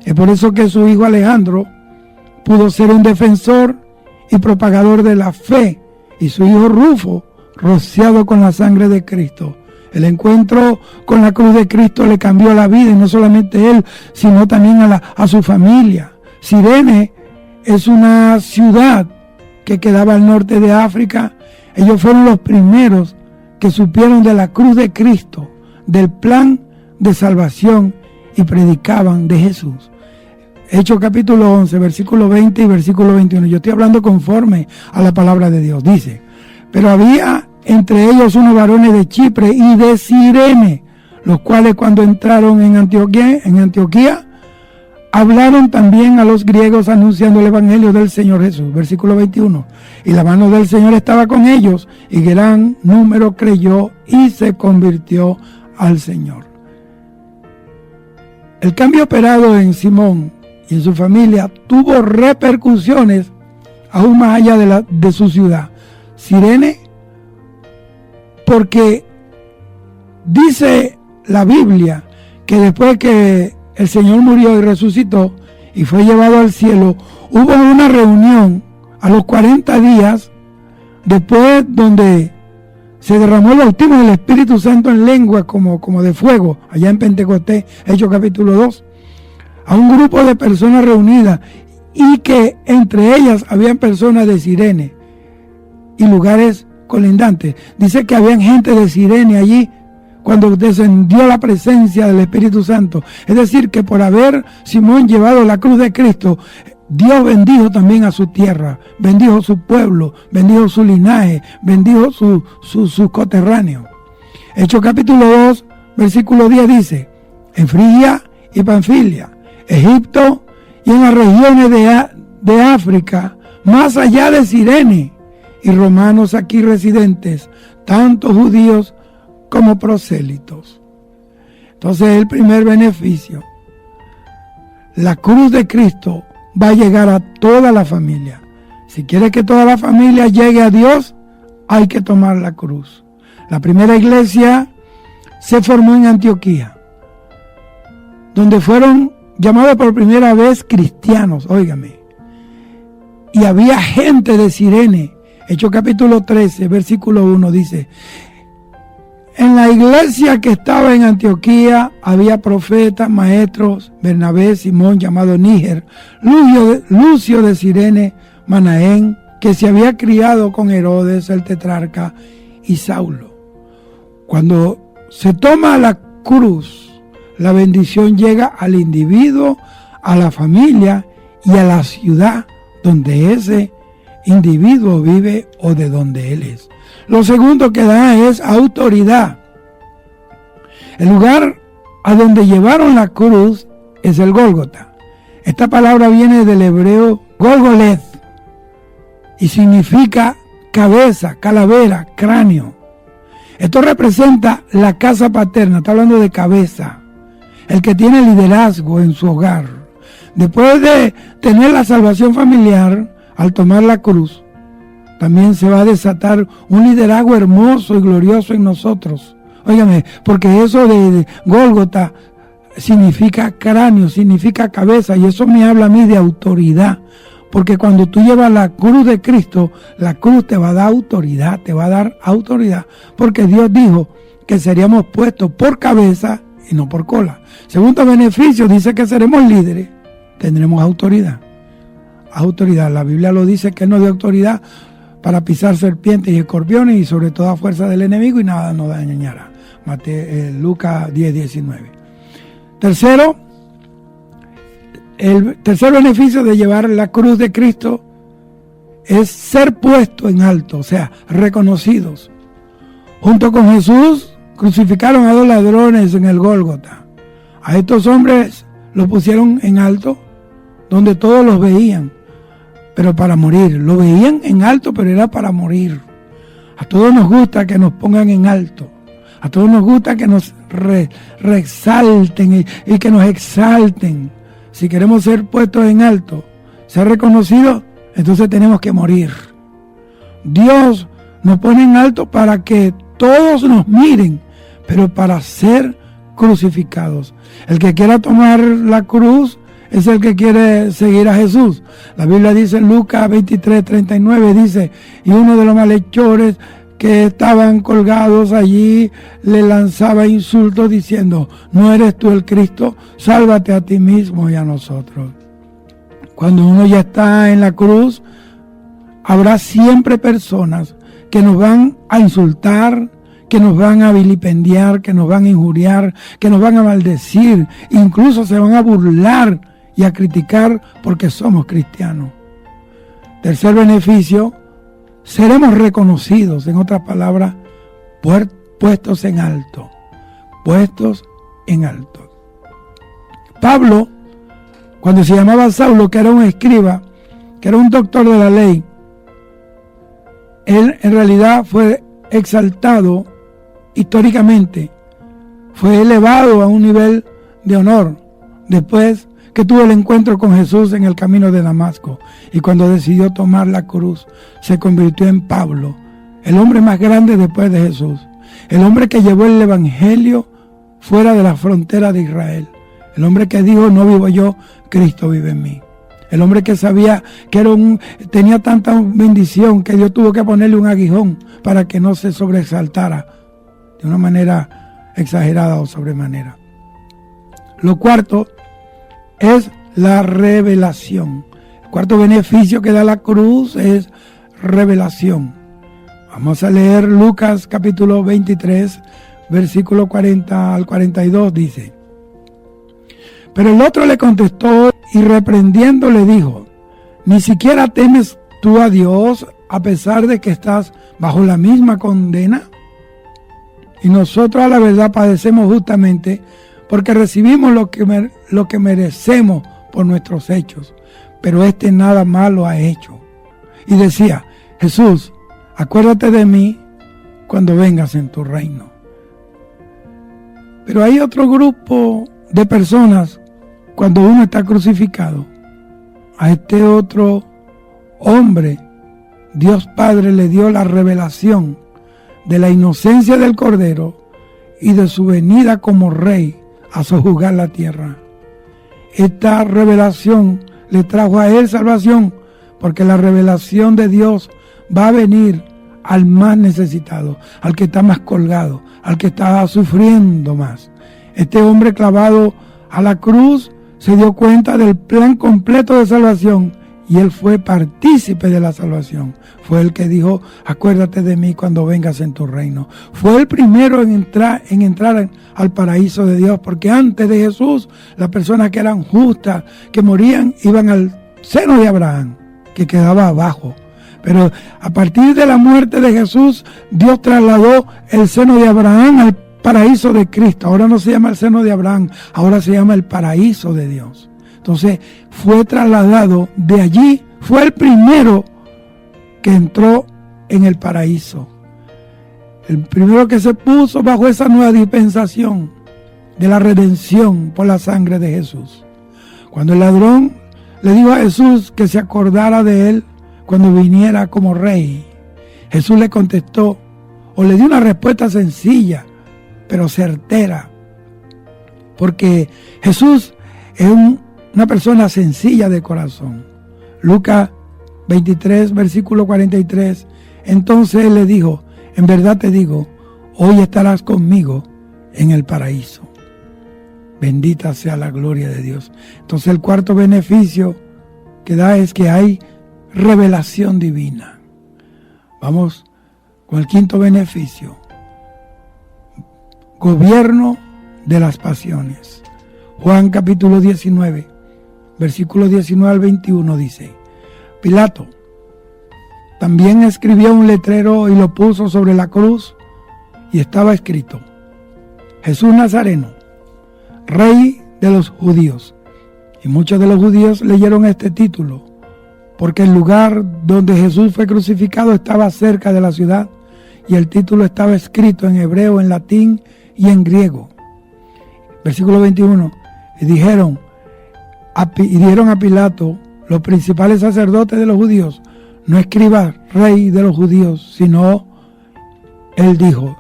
Es por eso que su hijo Alejandro pudo ser un defensor y propagador de la fe, y su hijo Rufo, rociado con la sangre de Cristo. El encuentro con la cruz de Cristo le cambió la vida, y no solamente él, sino también a su familia. Cirene es una ciudad que quedaba al norte de África. Ellos fueron los primeros que supieron de la cruz de Cristo, del plan de salvación, y predicaban de Jesús. Hechos capítulo 11, versículo 20 y versículo 21. Yo estoy hablando conforme a la palabra de Dios. Dice: pero había entre ellos unos varones de Chipre y de Cirene, los cuales cuando entraron en Antioquía, hablaron también a los griegos anunciando el evangelio del Señor Jesús. Versículo 21. Y la mano del Señor estaba con ellos, y gran número creyó y se convirtió al Señor. El cambio operado en Simón y en su familia tuvo repercusiones aún más allá de su ciudad, Cirene, porque dice la Biblia que después que el Señor murió y resucitó y fue llevado al cielo, hubo una reunión a los 40 días después, donde se derramó el bautismo del Espíritu Santo en lengua como de fuego, allá en Pentecostés, Hechos capítulo 2. a un grupo de personas reunidas y que entre ellas habían personas de Cirene y lugares colindantes. Dice que habían gente de Cirene allí cuando descendió la presencia del Espíritu Santo. Es decir, que por haber Simón llevado la cruz de Cristo, Dios bendijo también a su tierra, bendijo su pueblo, bendijo su linaje, bendijo sus coterráneos. Hechos capítulo 2, versículo 10 dice: en Frigia y Panfilia, Egipto y en las regiones de África, más allá de Cirene, y romanos aquí residentes, tanto judíos como prosélitos. Entonces, el primer beneficio, la cruz de Cristo va a llegar a toda la familia. Si quiere que toda la familia llegue a Dios, hay que tomar la cruz. La primera iglesia se formó en Antioquía, donde fueron llamados por primera vez cristianos, óigame. Y había gente de Cirene. Hechos capítulo 13, versículo 1 dice: en la iglesia que estaba en Antioquía había profetas, maestros, Bernabé, Simón llamado Níger, Lucio de Cirene, Manaén, que se había criado con Herodes el tetrarca, y Saulo. Cuando se toma la cruz, la bendición llega al individuo, a la familia y a la ciudad donde ese individuo vive o de donde él es. Lo segundo que da es autoridad. El lugar a donde llevaron la cruz es el Gólgota. Esta palabra viene del hebreo Golgoleth y significa cabeza, calavera, cráneo. Esto representa la casa paterna, está hablando de cabeza, el que tiene liderazgo en su hogar. Después de tener la salvación familiar, al tomar la cruz, también se va a desatar un liderazgo hermoso y glorioso en nosotros. Óigame, porque eso de Gólgota significa cráneo, significa cabeza, y eso me habla a mí de autoridad. Porque cuando tú llevas la cruz de Cristo, la cruz te va a dar autoridad, te va a dar autoridad. Porque Dios dijo que seríamos puestos por cabeza y no por cola. Segundo beneficio, dice que seremos líderes, tendremos autoridad. Autoridad, la Biblia lo dice, que nos dio autoridad para pisar serpientes y escorpiones y sobre toda fuerza del enemigo, y nada nos dañará. Lucas 10, 19. Tercero, el tercer beneficio de llevar la cruz de Cristo es ser puesto en alto, o sea, reconocidos. Junto con Jesús crucificaron a 2 ladrones en el Gólgota. A estos hombres los pusieron en alto, donde todos los veían, pero para morir. Lo veían en alto, pero era para morir. A todos nos gusta que nos pongan en alto. A todos nos gusta que nos resalten y que nos exalten. Si queremos ser puestos en alto, ser reconocidos, entonces tenemos que morir. Dios nos pone en alto para que todos nos miren, pero para ser crucificados. El que quiera tomar la cruz es el que quiere seguir a Jesús. La Biblia dice en Lucas 23, 39, dice: y uno de los malhechores que estaban colgados allí le lanzaba insultos diciendo: ¿no eres tú el Cristo? Sálvate a ti mismo y a nosotros. Cuando uno ya está en la cruz, habrá siempre personas que nos van a insultar, que nos van a vilipendiar, que nos van a injuriar, que nos van a maldecir, incluso se van a burlar y a criticar porque somos cristianos. Tercer beneficio, seremos reconocidos, en otras palabras, puestos en alto, puestos en alto. Pablo, cuando se llamaba Saulo, que era un escriba, que era un doctor de la ley, él en realidad fue exaltado históricamente, fue elevado a un nivel de honor después que tuvo el encuentro con Jesús en el camino de Damasco, y cuando decidió tomar la cruz se convirtió en Pablo, el hombre más grande después de Jesús, el hombre que llevó el evangelio fuera de la frontera de Israel, el hombre que dijo: no vivo yo, Cristo vive en mí. El hombre que sabía que tenía tanta bendición que Dios tuvo que ponerle un aguijón para que no se sobresaltara de una manera exagerada o sobremanera. Lo cuarto es la revelación. El cuarto beneficio que da la cruz es revelación. Vamos a leer Lucas capítulo 23, versículo 40 al 42, dice: Pero el otro le contestó y reprendiendo le dijo: ¿Ni siquiera temes tú a Dios a pesar de que estás bajo la misma condena? Y nosotros a la verdad padecemos justamente porque recibimos lo que merecemos por nuestros hechos, pero este nada malo ha hecho. Y decía: Jesús, acuérdate de mí cuando vengas en tu reino. Pero hay otro grupo de personas, cuando uno está crucificado, a este otro hombre, Dios Padre le dio la revelación de la inocencia del Cordero y de su venida como Rey a sojuzgar la tierra. Esta revelación le trajo a él salvación, porque la revelación de Dios va a venir al más necesitado, al que está más colgado, al que está sufriendo más. Este hombre clavado a la cruz se dio cuenta del plan completo de salvación y él fue partícipe de la salvación. Fue el que dijo: acuérdate de mí cuando vengas en tu reino. Fue el primero en entrar al paraíso de Dios, porque antes de Jesús, las personas que eran justas, que morían, iban al seno de Abraham, que quedaba abajo. Pero a partir de la muerte de Jesús, Dios trasladó el seno de Abraham al paraíso de Cristo. Ahora no se llama el seno de Abraham, ahora se llama el paraíso de Dios. Entonces fue trasladado de allí, fue el primero que entró en el paraíso. El primero que se puso bajo esa nueva dispensación de la redención por la sangre de Jesús. Cuando el ladrón le dijo a Jesús que se acordara de él cuando viniera como rey, Jesús le contestó, o le dio una respuesta sencilla, pero certera, porque Jesús es una persona sencilla de corazón. Lucas 23, versículo 43, entonces él le dijo: en verdad te digo, hoy estarás conmigo en el paraíso. Bendita sea la gloria de Dios. Entonces el cuarto beneficio que da es que hay revelación divina. Vamos con el quinto beneficio: gobierno de las pasiones. Juan capítulo 19, versículo 19 al 21 dice: Pilato también escribió un letrero y lo puso sobre la cruz, y estaba escrito: Jesús Nazareno, Rey de los judíos. Y muchos de los judíos leyeron este título, porque el lugar donde Jesús fue crucificado estaba cerca de la ciudad, y el título estaba escrito en hebreo, en latín y en griego. Versículo 21, y dieron a Pilato los principales sacerdotes de los judíos: no escriba Rey de los judíos, sino él dijo: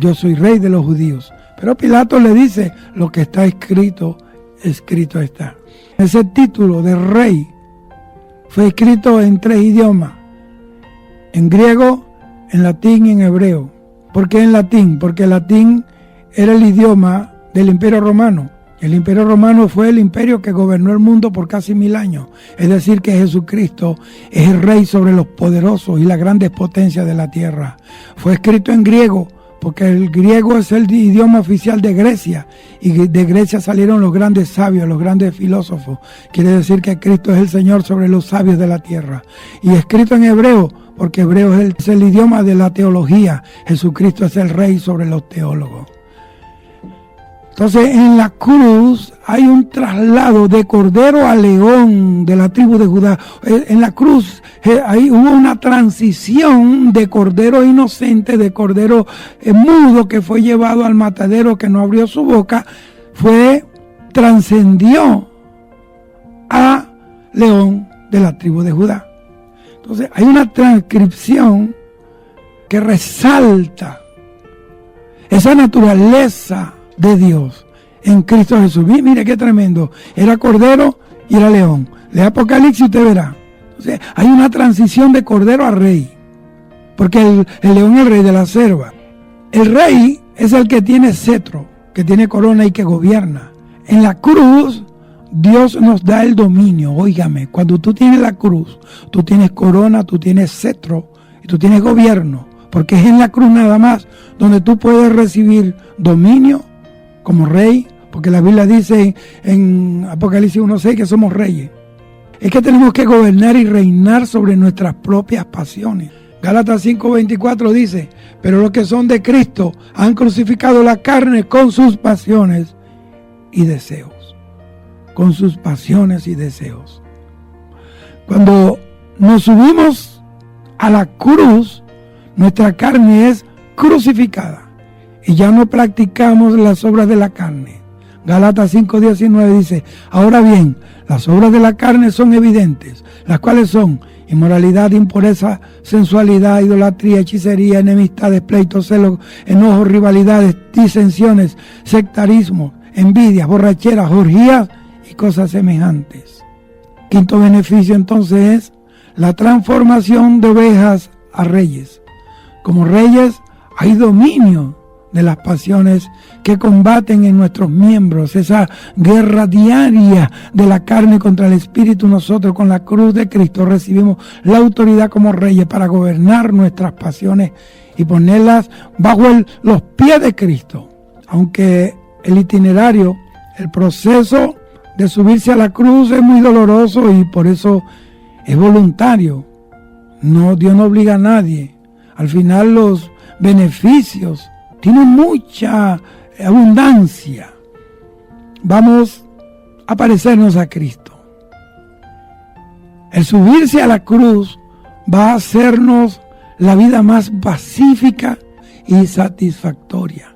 yo soy Rey de los judíos. Pero Pilato le dice: lo que está escrito, escrito está. Ese título de Rey fue escrito en 3 idiomas: en griego, en latín y en hebreo. ¿Por qué en latín? Porque el latín era el idioma del Imperio Romano. El Imperio Romano fue el imperio que gobernó el mundo por casi 1000 años. Es decir, que Jesucristo es el Rey sobre los poderosos y las grandes potencias de la tierra. Fue escrito en griego, porque el griego es el idioma oficial de Grecia, y de Grecia salieron los grandes sabios, los grandes filósofos. Quiere decir que Cristo es el Señor sobre los sabios de la tierra. Y escrito en hebreo, porque hebreo es el idioma de la teología. Jesucristo es el Rey sobre los teólogos. Entonces en la cruz hay un traslado de cordero a león de la tribu de Judá. En la cruz ahí hubo una transición de cordero inocente, de cordero mudo que fue llevado al matadero, que no abrió su boca, trascendió a león de la tribu de Judá. Entonces hay una transcripción que resalta esa naturaleza de Dios en Cristo Jesús. Mire qué tremendo. Era cordero y era león. Lea Apocalipsis y usted verá. Entonces, hay una transición de cordero a rey, porque el león es el rey de la selva. El rey es el que tiene cetro, que tiene corona y que gobierna. En la cruz Dios nos da el dominio. Óigame, cuando tú tienes la cruz, tú tienes corona, tú tienes cetro y tú tienes gobierno, porque es en la cruz nada más donde tú puedes recibir dominio como rey, porque la Biblia dice en Apocalipsis 1:6 que somos reyes. Es que tenemos que gobernar y reinar sobre nuestras propias pasiones. Gálatas 5:24 dice, pero los que son de Cristo han crucificado la carne con sus pasiones y deseos. Con sus pasiones y deseos. Cuando nos subimos a la cruz, nuestra carne es crucificada y ya no practicamos las obras de la carne. Gálatas 5:19 dice, ahora bien, las obras de la carne son evidentes, las cuales son inmoralidad, impureza, sensualidad, idolatría, hechicería, enemistades, pleitos, celos, enojos, rivalidades, disensiones, sectarismo, envidias, borracheras, orgías y cosas semejantes. Quinto beneficio entonces es la transformación de ovejas a reyes. Como reyes hay dominio de las pasiones que combaten en nuestros miembros, esa guerra diaria de la carne contra el espíritu. Nosotros con la cruz de Cristo recibimos la autoridad como reyes para gobernar nuestras pasiones y ponerlas bajo los pies de Cristo. Aunque el itinerario, el proceso de subirse a la cruz es muy doloroso y por eso es voluntario. No, Dios no obliga a nadie. Al final los beneficios tienen mucha abundancia. Vamos a parecernos a Cristo. El subirse a la cruz va a hacernos la vida más pacífica y satisfactoria.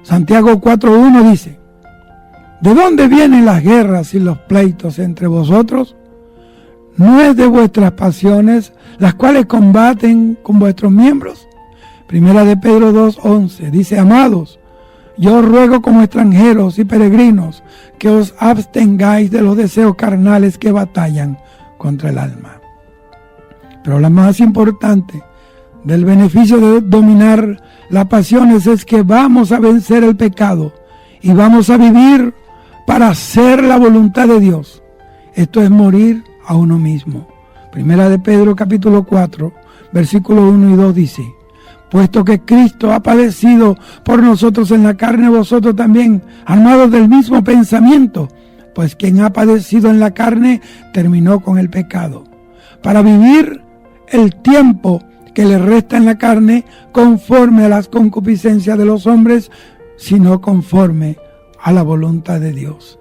Santiago 4:1 dice, ¿de dónde vienen las guerras y los pleitos entre vosotros? ¿No es de vuestras pasiones las cuales combaten con vuestros miembros? Primera de Pedro 2:11 dice, amados, yo os ruego como extranjeros y peregrinos que os abstengáis de los deseos carnales que batallan contra el alma. Pero la más importante del beneficio de dominar las pasiones es que vamos a vencer el pecado y vamos a vivir para hacer la voluntad de Dios. Esto es morir a uno mismo. Primera de Pedro capítulo 4, versículos 1 y 2 dice, puesto que Cristo ha padecido por nosotros en la carne, vosotros también, armados del mismo pensamiento, pues quien ha padecido en la carne terminó con el pecado, para vivir el tiempo que le resta en la carne conforme a las concupiscencias de los hombres, sino conforme a la voluntad de Dios.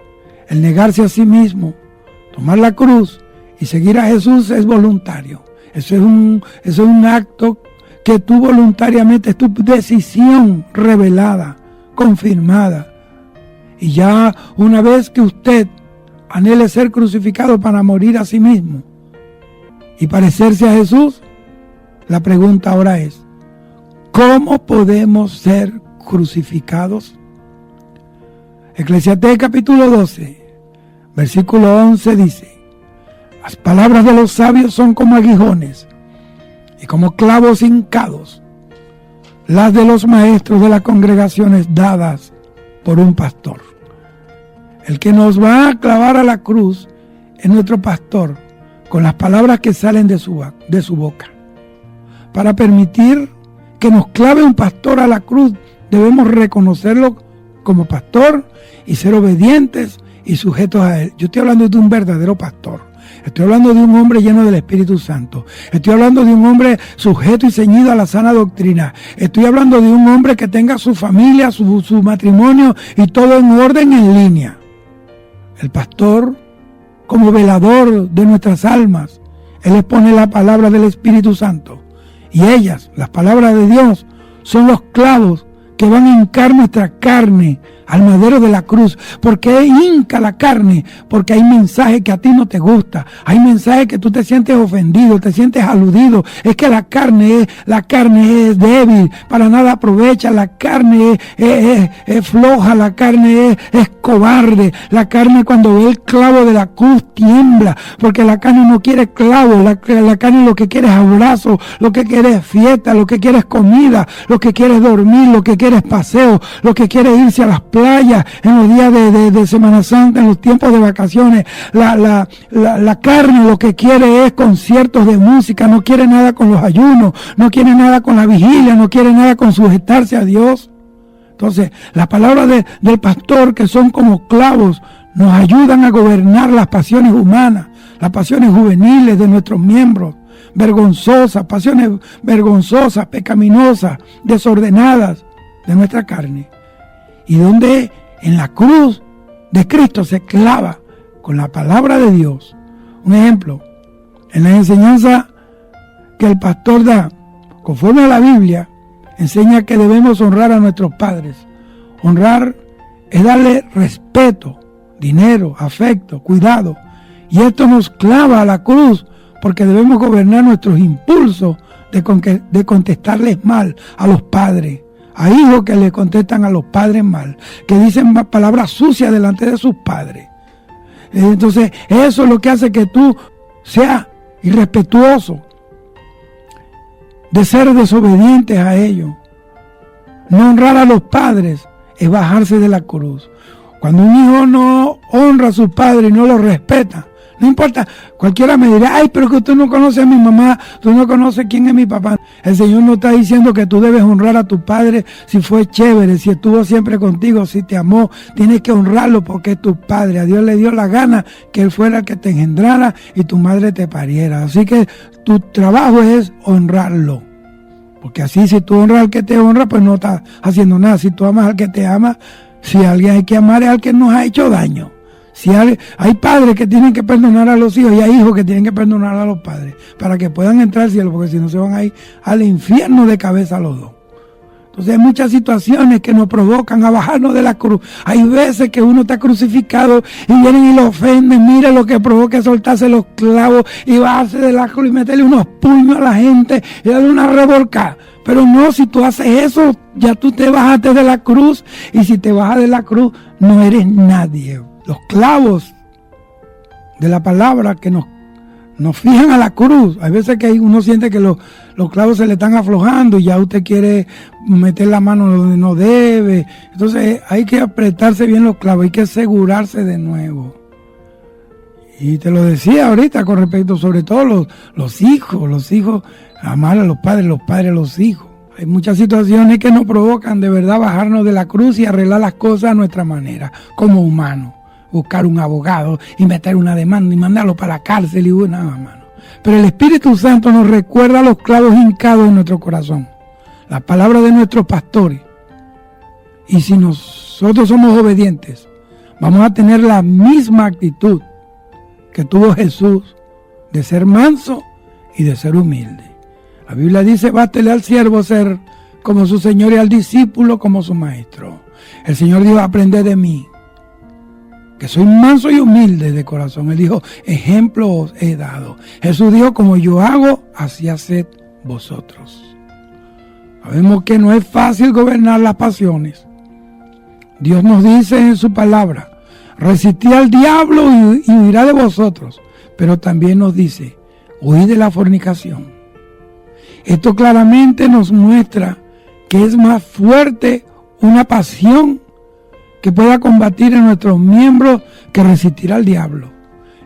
El negarse a sí mismo, tomar la cruz y seguir a Jesús es voluntario. Eso es un acto que tú voluntariamente, es tu decisión revelada, confirmada. Y ya una vez que usted anhele ser crucificado para morir a sí mismo y parecerse a Jesús, la pregunta ahora es, ¿cómo podemos ser crucificados? Eclesiastés capítulo 12, versículo 11 dice, las palabras de los sabios son como aguijones y como clavos hincados, las de los maestros de las congregaciones dadas por un pastor. El que nos va a clavar a la cruz es nuestro pastor, con las palabras que salen de su boca. Para permitir que nos clave un pastor a la cruz, debemos reconocerlo como pastor y ser obedientes y sujetos a él. Yo estoy hablando de un verdadero pastor. Estoy hablando de un hombre lleno del Espíritu Santo. Estoy hablando de un hombre sujeto y ceñido a la sana doctrina. Estoy hablando de un hombre que tenga su familia, su matrimonio y todo en orden, en línea. El pastor, como velador de nuestras almas, él expone la palabra del Espíritu Santo. Y ellas, las palabras de Dios, son los clavos que van a hincar nuestra carne al madero de la cruz. ¿Por qué hinca la carne? Porque hay mensajes que a ti no te gusta, hay mensajes que tú te sientes ofendido, te sientes aludido. Es que la carne es débil, para nada aprovecha, la carne es floja, la carne es cobarde. La carne cuando ve el clavo de la cruz tiembla, porque la carne no quiere clavo, la carne lo que quiere es abrazo, lo que quiere es fiesta, lo que quiere es comida, lo que quiere es dormir, lo que quiere es paseo, lo que quiere es irse a las playas, playa, en los días de Semana Santa, en los tiempos de vacaciones. La carne lo que quiere es conciertos de música, no quiere nada con los ayunos, no quiere nada con la vigilia, no quiere nada con sujetarse a Dios. Entonces, las palabras del pastor, que son como clavos, nos ayudan a gobernar las pasiones humanas, las pasiones juveniles de nuestros miembros, vergonzosas, pasiones vergonzosas, pecaminosas, desordenadas de nuestra carne. Y donde en la cruz de Cristo se clava con la palabra de Dios. Un ejemplo, en la enseñanza que el pastor da, conforme a la Biblia, enseña que debemos honrar a nuestros padres. Honrar es darle respeto, dinero, afecto, cuidado. Y esto nos clava a la cruz porque debemos gobernar nuestros impulsos de contestarles mal a los padres. A hijos que le contestan a los padres mal, que dicen palabras sucias delante de sus padres. Entonces, eso es lo que hace que tú seas irrespetuoso, de ser desobedientes a ellos. No honrar a los padres es bajarse de la cruz. Cuando un hijo no honra a sus padres y no los respeta, no importa, cualquiera me dirá, ay, pero que tú no conoces a mi mamá, tú no conoces quién es mi papá. El Señor no está diciendo que tú debes honrar a tu padre si fue chévere, si estuvo siempre contigo, si te amó. Tienes que honrarlo porque es tu padre. A Dios le dio la gana que Él fuera el que te engendrara y tu madre te pariera. Así que tu trabajo es honrarlo. Porque así, si tú honras al que te honra, pues no estás haciendo nada. Si tú amas al que te ama, si a alguien hay que amar es al que nos ha hecho daño. Si hay padres que tienen que perdonar a los hijos y hay hijos que tienen que perdonar a los padres para que puedan entrar al cielo, porque si no se van a ir al infierno de cabeza los dos. Entonces hay muchas situaciones que nos provocan a bajarnos de la cruz. Hay veces que uno está crucificado y vienen y lo ofenden. Mira lo que provoca soltarse los clavos y bajarse de la cruz y meterle unos puños a la gente y darle una revolcada. Pero no, si tú haces eso, ya tú te bajaste de la cruz, y si te bajas de la cruz, no eres nadie. Los clavos de la palabra que nos fijan a la cruz. Hay veces que uno siente que los clavos se le están aflojando y ya usted quiere meter la mano donde no debe. Entonces hay que apretarse bien los clavos, hay que asegurarse de nuevo. Y te lo decía ahorita con respecto sobre todo los hijos, amar a los padres a los hijos. Hay muchas situaciones que nos provocan de verdad bajarnos de la cruz y arreglar las cosas a nuestra manera, como humanos. Buscar un abogado y meter una demanda y mandarlo para la cárcel y nada, mano. Pero el Espíritu Santo nos recuerda los clavos hincados en nuestro corazón, las palabras de nuestros pastores. Y si nosotros somos obedientes, vamos a tener la misma actitud que tuvo Jesús, de ser manso y de ser humilde. La Biblia dice, bástele al siervo ser como su Señor y al discípulo como su maestro. El Señor dijo, aprended de mí, que soy manso y humilde de corazón. Él dijo, ejemplo os he dado. Jesús dijo, como yo hago, así haced vosotros. Sabemos que no es fácil gobernar las pasiones. Dios nos dice en su palabra, resistid al diablo y huirá de vosotros. Pero también nos dice, huid de la fornicación. Esto claramente nos muestra que es más fuerte una pasión que pueda combatir en nuestros miembros que resistir al diablo.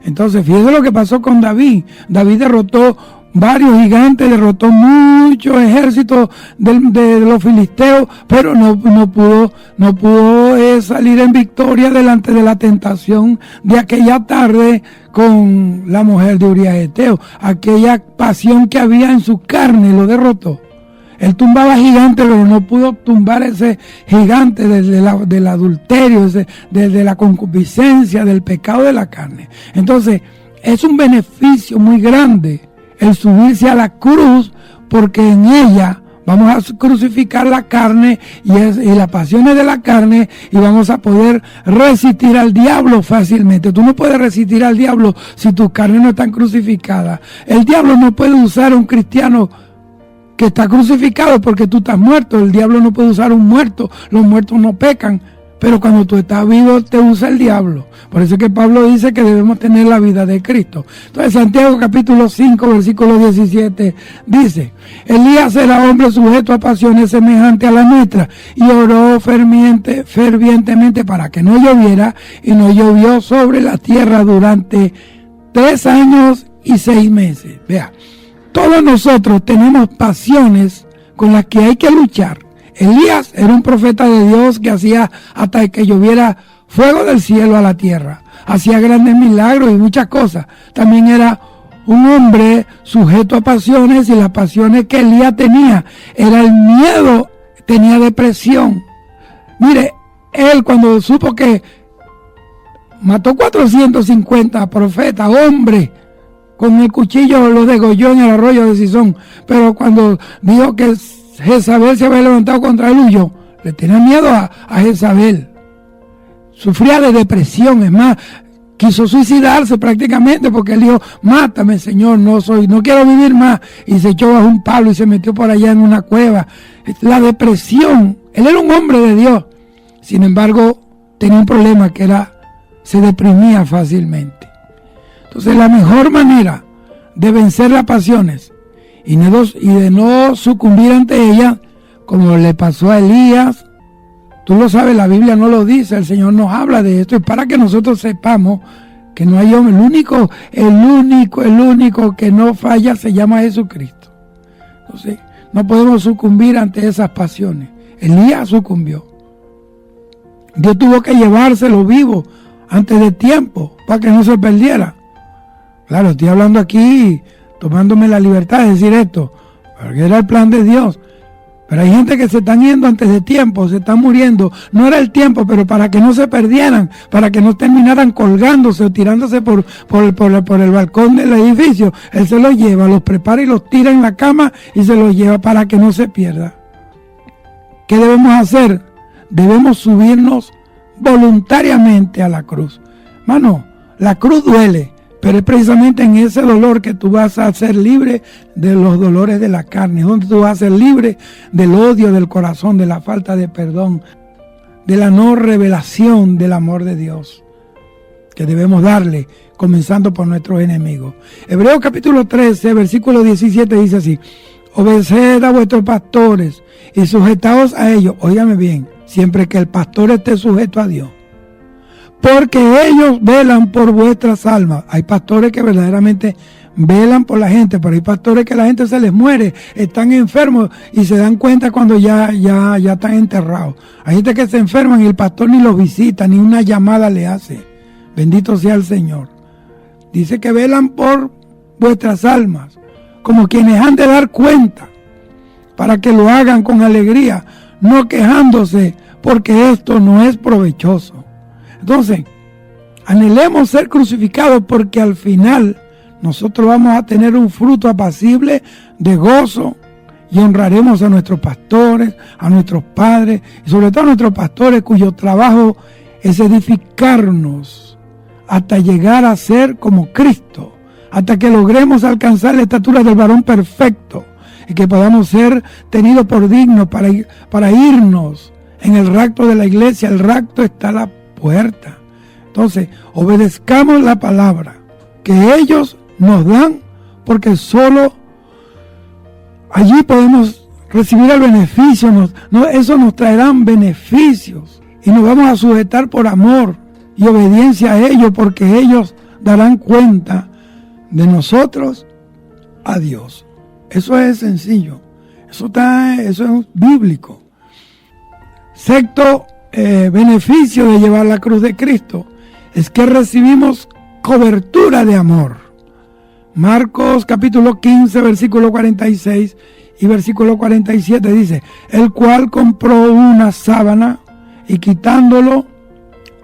Entonces, fíjese lo que pasó con David. David derrotó varios gigantes, derrotó muchos ejércitos de los filisteos, pero no pudo salir en victoria delante de la tentación de aquella tarde con la mujer de Urías Eteo. Aquella pasión que había en su carne lo derrotó. Él tumbaba gigantes, pero no pudo tumbar ese gigante del adulterio, de la concupiscencia, del pecado de la carne. Entonces, es un beneficio muy grande el subirse a la cruz, porque en ella vamos a crucificar la carne y las pasiones de la carne, y vamos a poder resistir al diablo fácilmente. Tú no puedes resistir al diablo si tus carnes no están crucificadas. El diablo no puede usar a un cristiano que está crucificado porque tú estás muerto. El diablo no puede usar un muerto. Los muertos no pecan. Pero cuando tú estás vivo te usa el diablo. Por eso es que Pablo dice que debemos tener la vida de Cristo. Entonces Santiago capítulo 5 versículo 17 dice: Elías era hombre sujeto a pasiones semejantes a la nuestra y oró fervientemente para que no lloviera, y no llovió sobre la tierra durante 3 años y 6 meses. Vea, todos nosotros tenemos pasiones con las que hay que luchar. Elías era un profeta de Dios que hacía hasta que lloviera fuego del cielo a la tierra. Hacía grandes milagros y muchas cosas. También era un hombre sujeto a pasiones, y las pasiones que Elías tenía era el miedo, tenía depresión. Mire, él cuando supo que mató 450 profetas, hombres, con el cuchillo los degolló en el arroyo de Sison, pero cuando dijo que Jezabel se había levantado contra él, huyó. Le tenía miedo a Jezabel. Sufría de depresión, es más, quiso suicidarse prácticamente, porque él dijo: mátame, Señor, no quiero vivir más. Y se echó bajo un palo y se metió por allá en una cueva. La depresión, él era un hombre de Dios. Sin embargo, tenía un problema, que se deprimía fácilmente. Entonces, la mejor manera de vencer las pasiones y de no sucumbir ante ellas, como le pasó a Elías, tú lo sabes, la Biblia no lo dice, el Señor nos habla de esto, y para que nosotros sepamos que no hay hombre, el único que no falla se llama Jesucristo. Entonces, no podemos sucumbir ante esas pasiones. Elías sucumbió. Dios tuvo que llevárselo vivo antes de tiempo para que no se perdiera. Claro, estoy hablando aquí, tomándome la libertad de decir esto, porque era el plan de Dios. Pero hay gente que se están yendo antes de tiempo, se están muriendo. No era el tiempo, pero para que no se perdieran, para que no terminaran colgándose o tirándose por el balcón del edificio. Él se los lleva, los prepara y los tira en la cama y se los lleva para que no se pierda. ¿Qué debemos hacer? Debemos subirnos voluntariamente a la cruz. Mano, la cruz duele. Pero es precisamente en ese dolor que tú vas a ser libre de los dolores de la carne, donde tú vas a ser libre del odio del corazón, de la falta de perdón, de la no revelación del amor de Dios que debemos darle, comenzando por nuestros enemigos. Hebreos capítulo 13, versículo 17 dice así: obedeced a vuestros pastores y sujetaos a ellos. Óigame bien, siempre que el pastor esté sujeto a Dios, porque ellos velan por vuestras almas. Hay pastores que verdaderamente velan por la gente, pero hay pastores que la gente se les muere, están enfermos y se dan cuenta cuando ya están enterrados. Hay gente que se enferman y el pastor ni los visita, ni una llamada le hace. Bendito sea el Señor. Dice que velan por vuestras almas, como quienes han de dar cuenta, para que lo hagan con alegría, no quejándose, porque esto no es provechoso. Entonces, anhelemos ser crucificados, porque al final nosotros vamos a tener un fruto apacible de gozo, y honraremos a nuestros pastores, a nuestros padres, y sobre todo a nuestros pastores cuyo trabajo es edificarnos hasta llegar a ser como Cristo, hasta que logremos alcanzar la estatura del varón perfecto y que podamos ser tenidos por dignos para irnos en el rapto de la iglesia. El rapto está a la puerta. Entonces, obedezcamos la palabra que ellos nos dan, porque solo allí podemos recibir el beneficio. Eso nos traerán beneficios y nos vamos a sujetar por amor y obediencia a ellos, porque ellos darán cuenta de nosotros a Dios. Eso es sencillo, eso es bíblico. Sexto beneficio de llevar la cruz de Cristo es que recibimos cobertura de amor. Marcos capítulo 15 versículo 46 y versículo 47 dice: el cual compró una sábana y quitándolo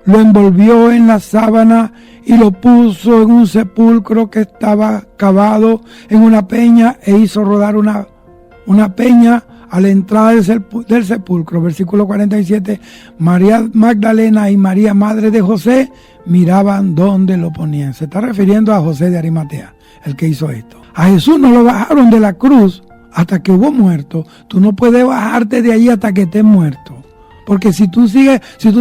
lo envolvió en la sábana y lo puso en un sepulcro que estaba cavado en una peña, e hizo rodar una peña a la entrada del sepulcro. Versículo 47, María Magdalena y María, madre de José, miraban dónde lo ponían. Se está refiriendo a José de Arimatea, el que hizo esto. A Jesús no lo bajaron de la cruz hasta que hubo muerto. Tú no puedes bajarte de allí hasta que estés muerto, Porque si tú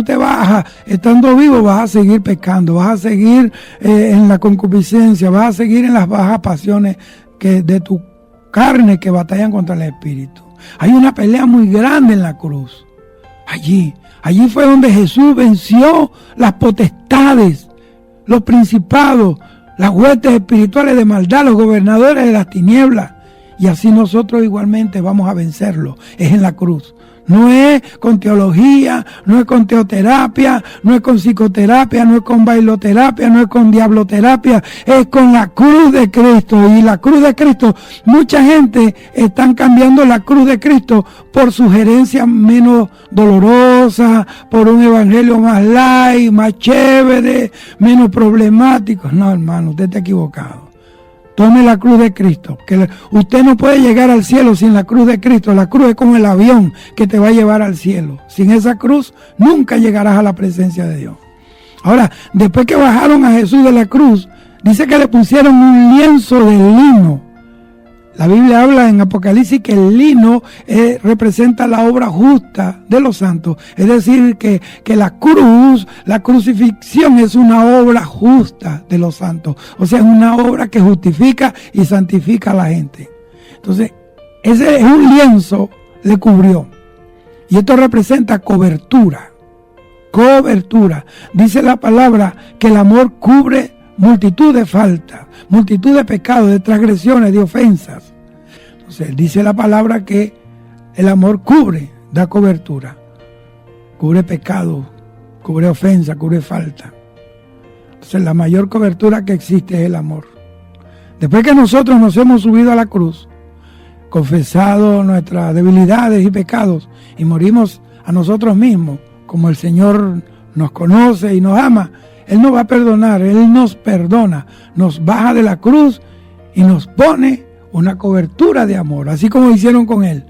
te bajas estando vivo, vas a seguir pecando, vas a seguir en la concupiscencia, vas a seguir en las bajas pasiones de tu carne que batallan contra el espíritu. Hay una pelea muy grande en la cruz. Allí fue donde Jesús venció las potestades, los principados, las huestes espirituales de maldad, los gobernadores de las tinieblas. Y así nosotros igualmente vamos a vencerlo. Es en la cruz. No es con teología, no es con teoterapia, no es con psicoterapia, no es con bailoterapia, no es con diabloterapia, es con la cruz de Cristo. Y la cruz de Cristo, mucha gente están cambiando la cruz de Cristo por sugerencias menos dolorosas, por un evangelio más light, más chévere, menos problemático. No, hermano, usted está equivocado. Tome la cruz de Cristo, que usted no puede llegar al cielo sin la cruz de Cristo. La cruz es como el avión que te va a llevar al cielo. Sin esa cruz nunca llegarás a la presencia de Dios. Ahora, después que bajaron a Jesús de la cruz, dice que le pusieron un lienzo de lino. La Biblia habla en Apocalipsis que el lino representa la obra justa de los santos. Es decir, que la crucifixión es una obra justa de los santos. O sea, es una obra que justifica y santifica a la gente. Entonces, ese es un lienzo le cubrió. Y esto representa cobertura. Cobertura. Dice la palabra que el amor cubre multitud de faltas, multitud de pecados, de transgresiones, de ofensas. Entonces, dice la palabra que el amor cubre, da cobertura. Cubre pecado, cubre ofensa, cubre falta. Entonces, la mayor cobertura que existe es el amor. Después que nosotros nos hemos subido a la cruz, confesado nuestras debilidades y pecados, y morimos a nosotros mismos, como el Señor nos conoce y nos ama, Él nos va a perdonar, Él nos perdona, nos baja de la cruz y nos pone una cobertura de amor, así como hicieron con Él.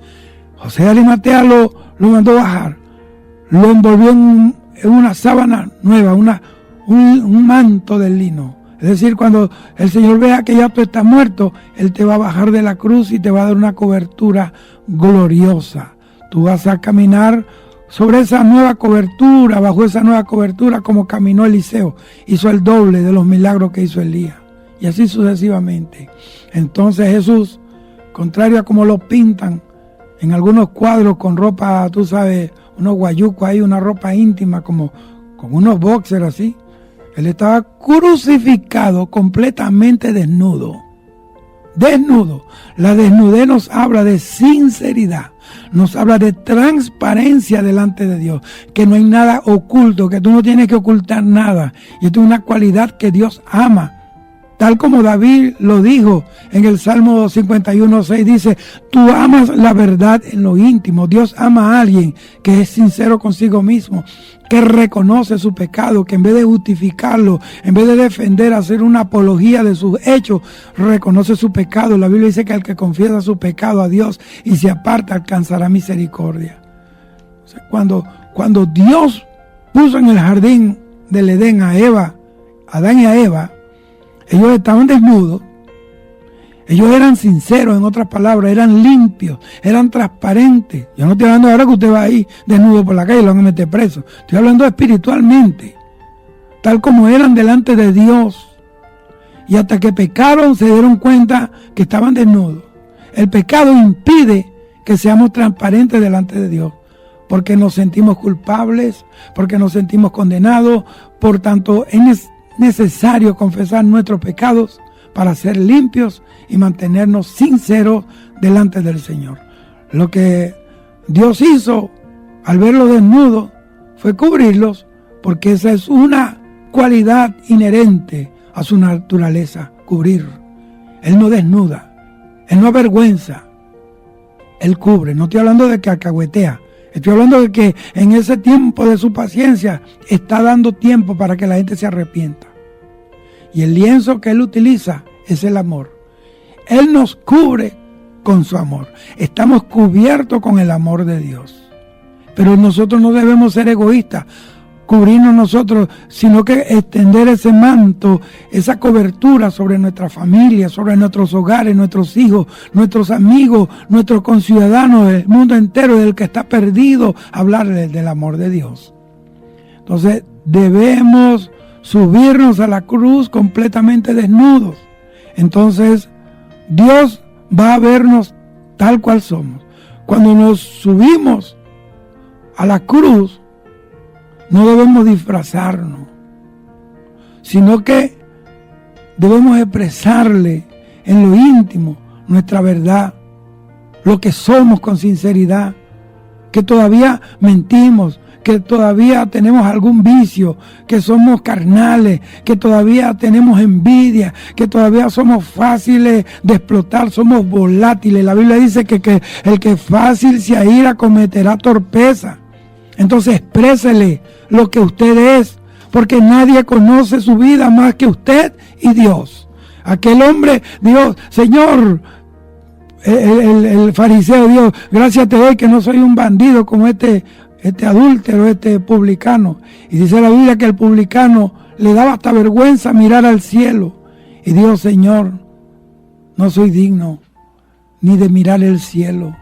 José de Arimatea lo mandó bajar, lo envolvió en una sábana nueva, un manto de lino. Es decir, cuando el Señor vea que ya tú estás muerto, Él te va a bajar de la cruz y te va a dar una cobertura gloriosa. Tú vas a caminar sobre esa nueva cobertura, bajo esa nueva cobertura, como caminó Eliseo. Hizo el doble de los milagros que hizo Elías. Y así sucesivamente. Entonces Jesús, contrario a como lo pintan en algunos cuadros con ropa, tú sabes, unos guayucos ahí, una ropa íntima, como con unos boxers así. Él estaba crucificado, completamente desnudo. Desnudo. La desnudez nos habla de sinceridad. Nos habla de transparencia delante de Dios, que no hay nada oculto, que tú no tienes que ocultar nada. Y esto es una cualidad que Dios ama. Tal como David lo dijo en el Salmo 51:6, dice, tú amas la verdad en lo íntimo. Dios ama a alguien que es sincero consigo mismo, que reconoce su pecado, que en vez de justificarlo, en vez de defender, hacer una apología de sus hechos, reconoce su pecado. La Biblia dice que el que confiesa su pecado a Dios y se aparta alcanzará misericordia. O sea, cuando Dios puso en el jardín del Edén a Adán y a Eva, ellos estaban desnudos, ellos eran sinceros, en otras palabras, eran limpios, eran transparentes. Yo no estoy hablando ahora que usted va ahí desnudo por la calle y lo van a meter preso. Estoy hablando espiritualmente, tal como eran delante de Dios. Y hasta que pecaron se dieron cuenta que estaban desnudos. El pecado impide que seamos transparentes delante de Dios, porque nos sentimos culpables, porque nos sentimos condenados. Por tanto, es necesario confesar nuestros pecados para ser limpios y mantenernos sinceros delante del Señor. Lo que Dios hizo al verlos desnudos fue cubrirlos, porque esa es una cualidad inherente a su naturaleza, cubrir. Él no desnuda, Él no avergüenza, Él cubre. No estoy hablando de que alcahuetea, estoy hablando de que en ese tiempo de su paciencia está dando tiempo para que la gente se arrepienta. Y el lienzo que Él utiliza es el amor. Él nos cubre con su amor. Estamos cubiertos con el amor de Dios. Pero nosotros no debemos ser egoístas. cubrirnos nosotros, sino que extender ese manto, esa cobertura sobre nuestra familia, sobre nuestros hogares, nuestros hijos, nuestros amigos, nuestros conciudadanos, el mundo entero, del que está perdido, hablarles del amor de Dios. Entonces debemos subirnos a la cruz completamente desnudos. Entonces Dios va a vernos tal cual somos. Cuando nos subimos a la cruz, no debemos disfrazarnos, sino que debemos expresarle en lo íntimo nuestra verdad, lo que somos con sinceridad, que todavía mentimos, que todavía tenemos algún vicio, que somos carnales, que todavía tenemos envidia, que todavía somos fáciles de explotar, somos volátiles. La Biblia dice que el que fácil se aira cometerá torpeza. Entonces exprésele lo que usted es, porque nadie conoce su vida más que usted y Dios. Aquel hombre dijo: Señor, el fariseo, Dios, gracias te doy que no soy un bandido como este adúltero, este publicano. Y dice la Biblia que el publicano le daba hasta vergüenza mirar al cielo. Y dijo: Señor, no soy digno ni de mirar el cielo.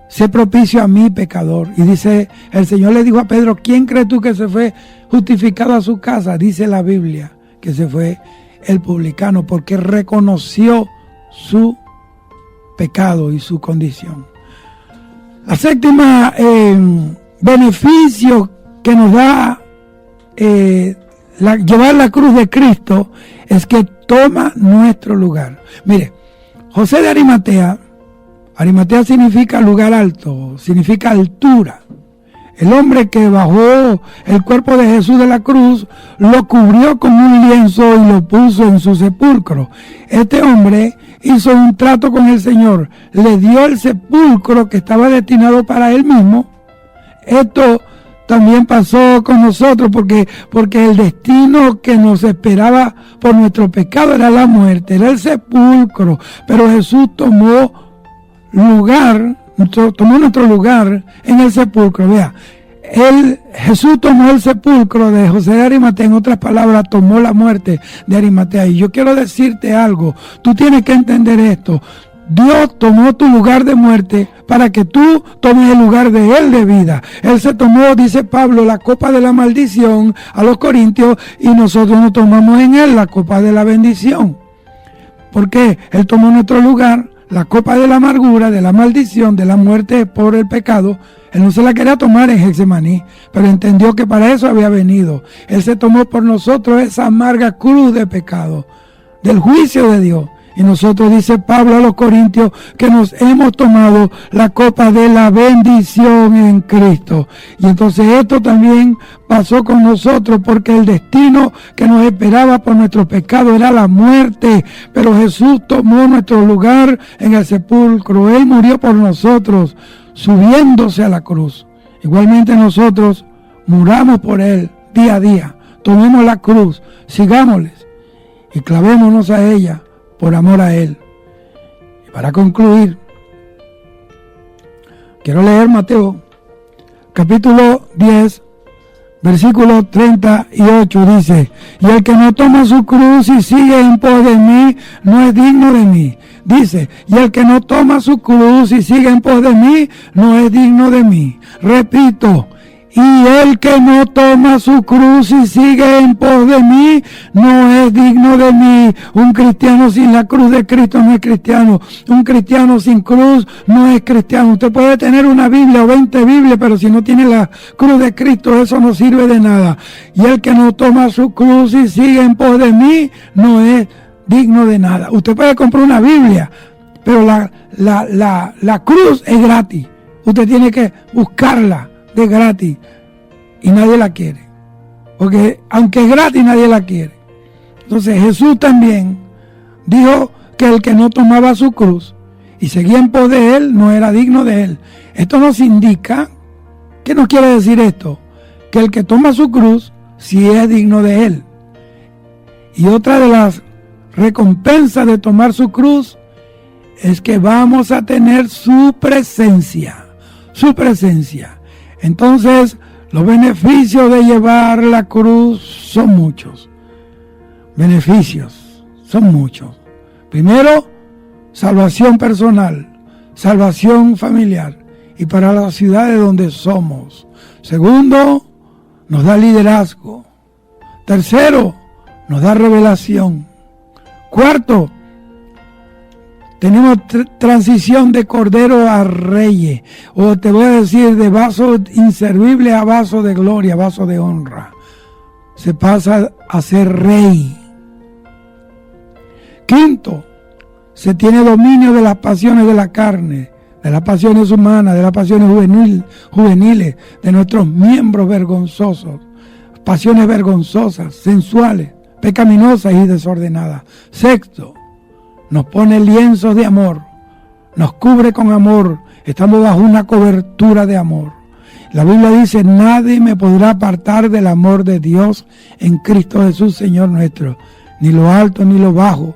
Sé propicio a mí, pecador. Y dice, el Señor le dijo a Pedro: ¿quién crees tú que se fue justificado a su casa? Dice la Biblia que se fue el publicano, porque reconoció su pecado y su condición. La séptima beneficio que nos da llevar la cruz de Cristo es que toma nuestro lugar. Mire, José de Arimatea significa lugar alto, significa altura. El hombre que bajó el cuerpo de Jesús de la cruz, lo cubrió con un lienzo y lo puso en su sepulcro. Este hombre hizo un trato con el Señor, le dio el sepulcro que estaba destinado para él mismo. Esto también pasó con nosotros, porque el destino que nos esperaba por nuestro pecado era la muerte, era el sepulcro. Pero Jesús tomó nuestro lugar en el sepulcro. Vea, Jesús tomó el sepulcro de José de Arimatea, en otras palabras, tomó la muerte de Arimatea. Y yo quiero decirte algo, tú tienes que entender esto. Dios tomó tu lugar de muerte para que tú tomes el lugar de Él de vida. Él se tomó, dice Pablo, la copa de la maldición a los corintios, y nosotros nos tomamos en Él la copa de la bendición. ¿Por qué? Él tomó nuestro lugar, la copa de la amargura, de la maldición, de la muerte por el pecado. Él no se la quería tomar en Getsemaní, pero entendió que para eso había venido. Él se tomó por nosotros esa amarga cruz de pecado, del juicio de Dios. Y nosotros, dice Pablo a los Corintios, que nos hemos tomado la copa de la bendición en Cristo. Y entonces esto también pasó con nosotros, porque el destino que nos esperaba por nuestro pecado era la muerte. Pero Jesús tomó nuestro lugar en el sepulcro. Él murió por nosotros, subiéndose a la cruz. Igualmente nosotros muramos por Él día a día. Tomemos la cruz, sigámosles y clavémonos a ella por amor a Él. Y para concluir, quiero leer Mateo capítulo 10, versículo 38, dice: y el que no toma su cruz y sigue en pos de mí, no es digno de mí. Dice: y el que no toma su cruz y sigue en pos de mí, no es digno de mí. Repito: y el que no toma su cruz y sigue en pos de mí, no es digno de mí. Un cristiano sin la cruz de Cristo no es cristiano. Un cristiano sin cruz no es cristiano. Usted puede tener una Biblia o 20 Biblias, pero si no tiene la cruz de Cristo, eso no sirve de nada. Y el que no toma su cruz y sigue en pos de mí, no es digno de nada. Usted puede comprar una Biblia, pero la cruz es gratis. Usted tiene que buscarla de gratis, y nadie la quiere, porque aunque es gratis, nadie la quiere. Entonces Jesús también dijo que el que no tomaba su cruz y seguía en pos de Él, no era digno de Él. Esto nos indica, ¿qué nos quiere decir esto? Que el que toma su cruz sí es digno de Él. Y otra de las recompensas de tomar su cruz es que vamos a tener su presencia. Entonces, Los beneficios de llevar la cruz son muchos. Beneficios son muchos. Primero, salvación personal, salvación familiar y para las ciudades donde somos. Segundo, nos da liderazgo. Tercero, nos da revelación. Cuarto, tenemos transición de cordero a reyes, o te voy a decir de vaso inservible a vaso de gloria, vaso de honra. Se pasa a ser rey. Quinto, se tiene dominio de las pasiones de la carne, de las pasiones humanas, de las pasiones juveniles, de nuestros miembros vergonzosos, pasiones vergonzosas, sensuales, pecaminosas y desordenadas. Sexto, nos pone lienzos de amor, nos cubre con amor, estamos bajo una cobertura de amor. La Biblia dice, nadie me podrá apartar del amor de Dios en Cristo Jesús, Señor nuestro, ni lo alto ni lo bajo,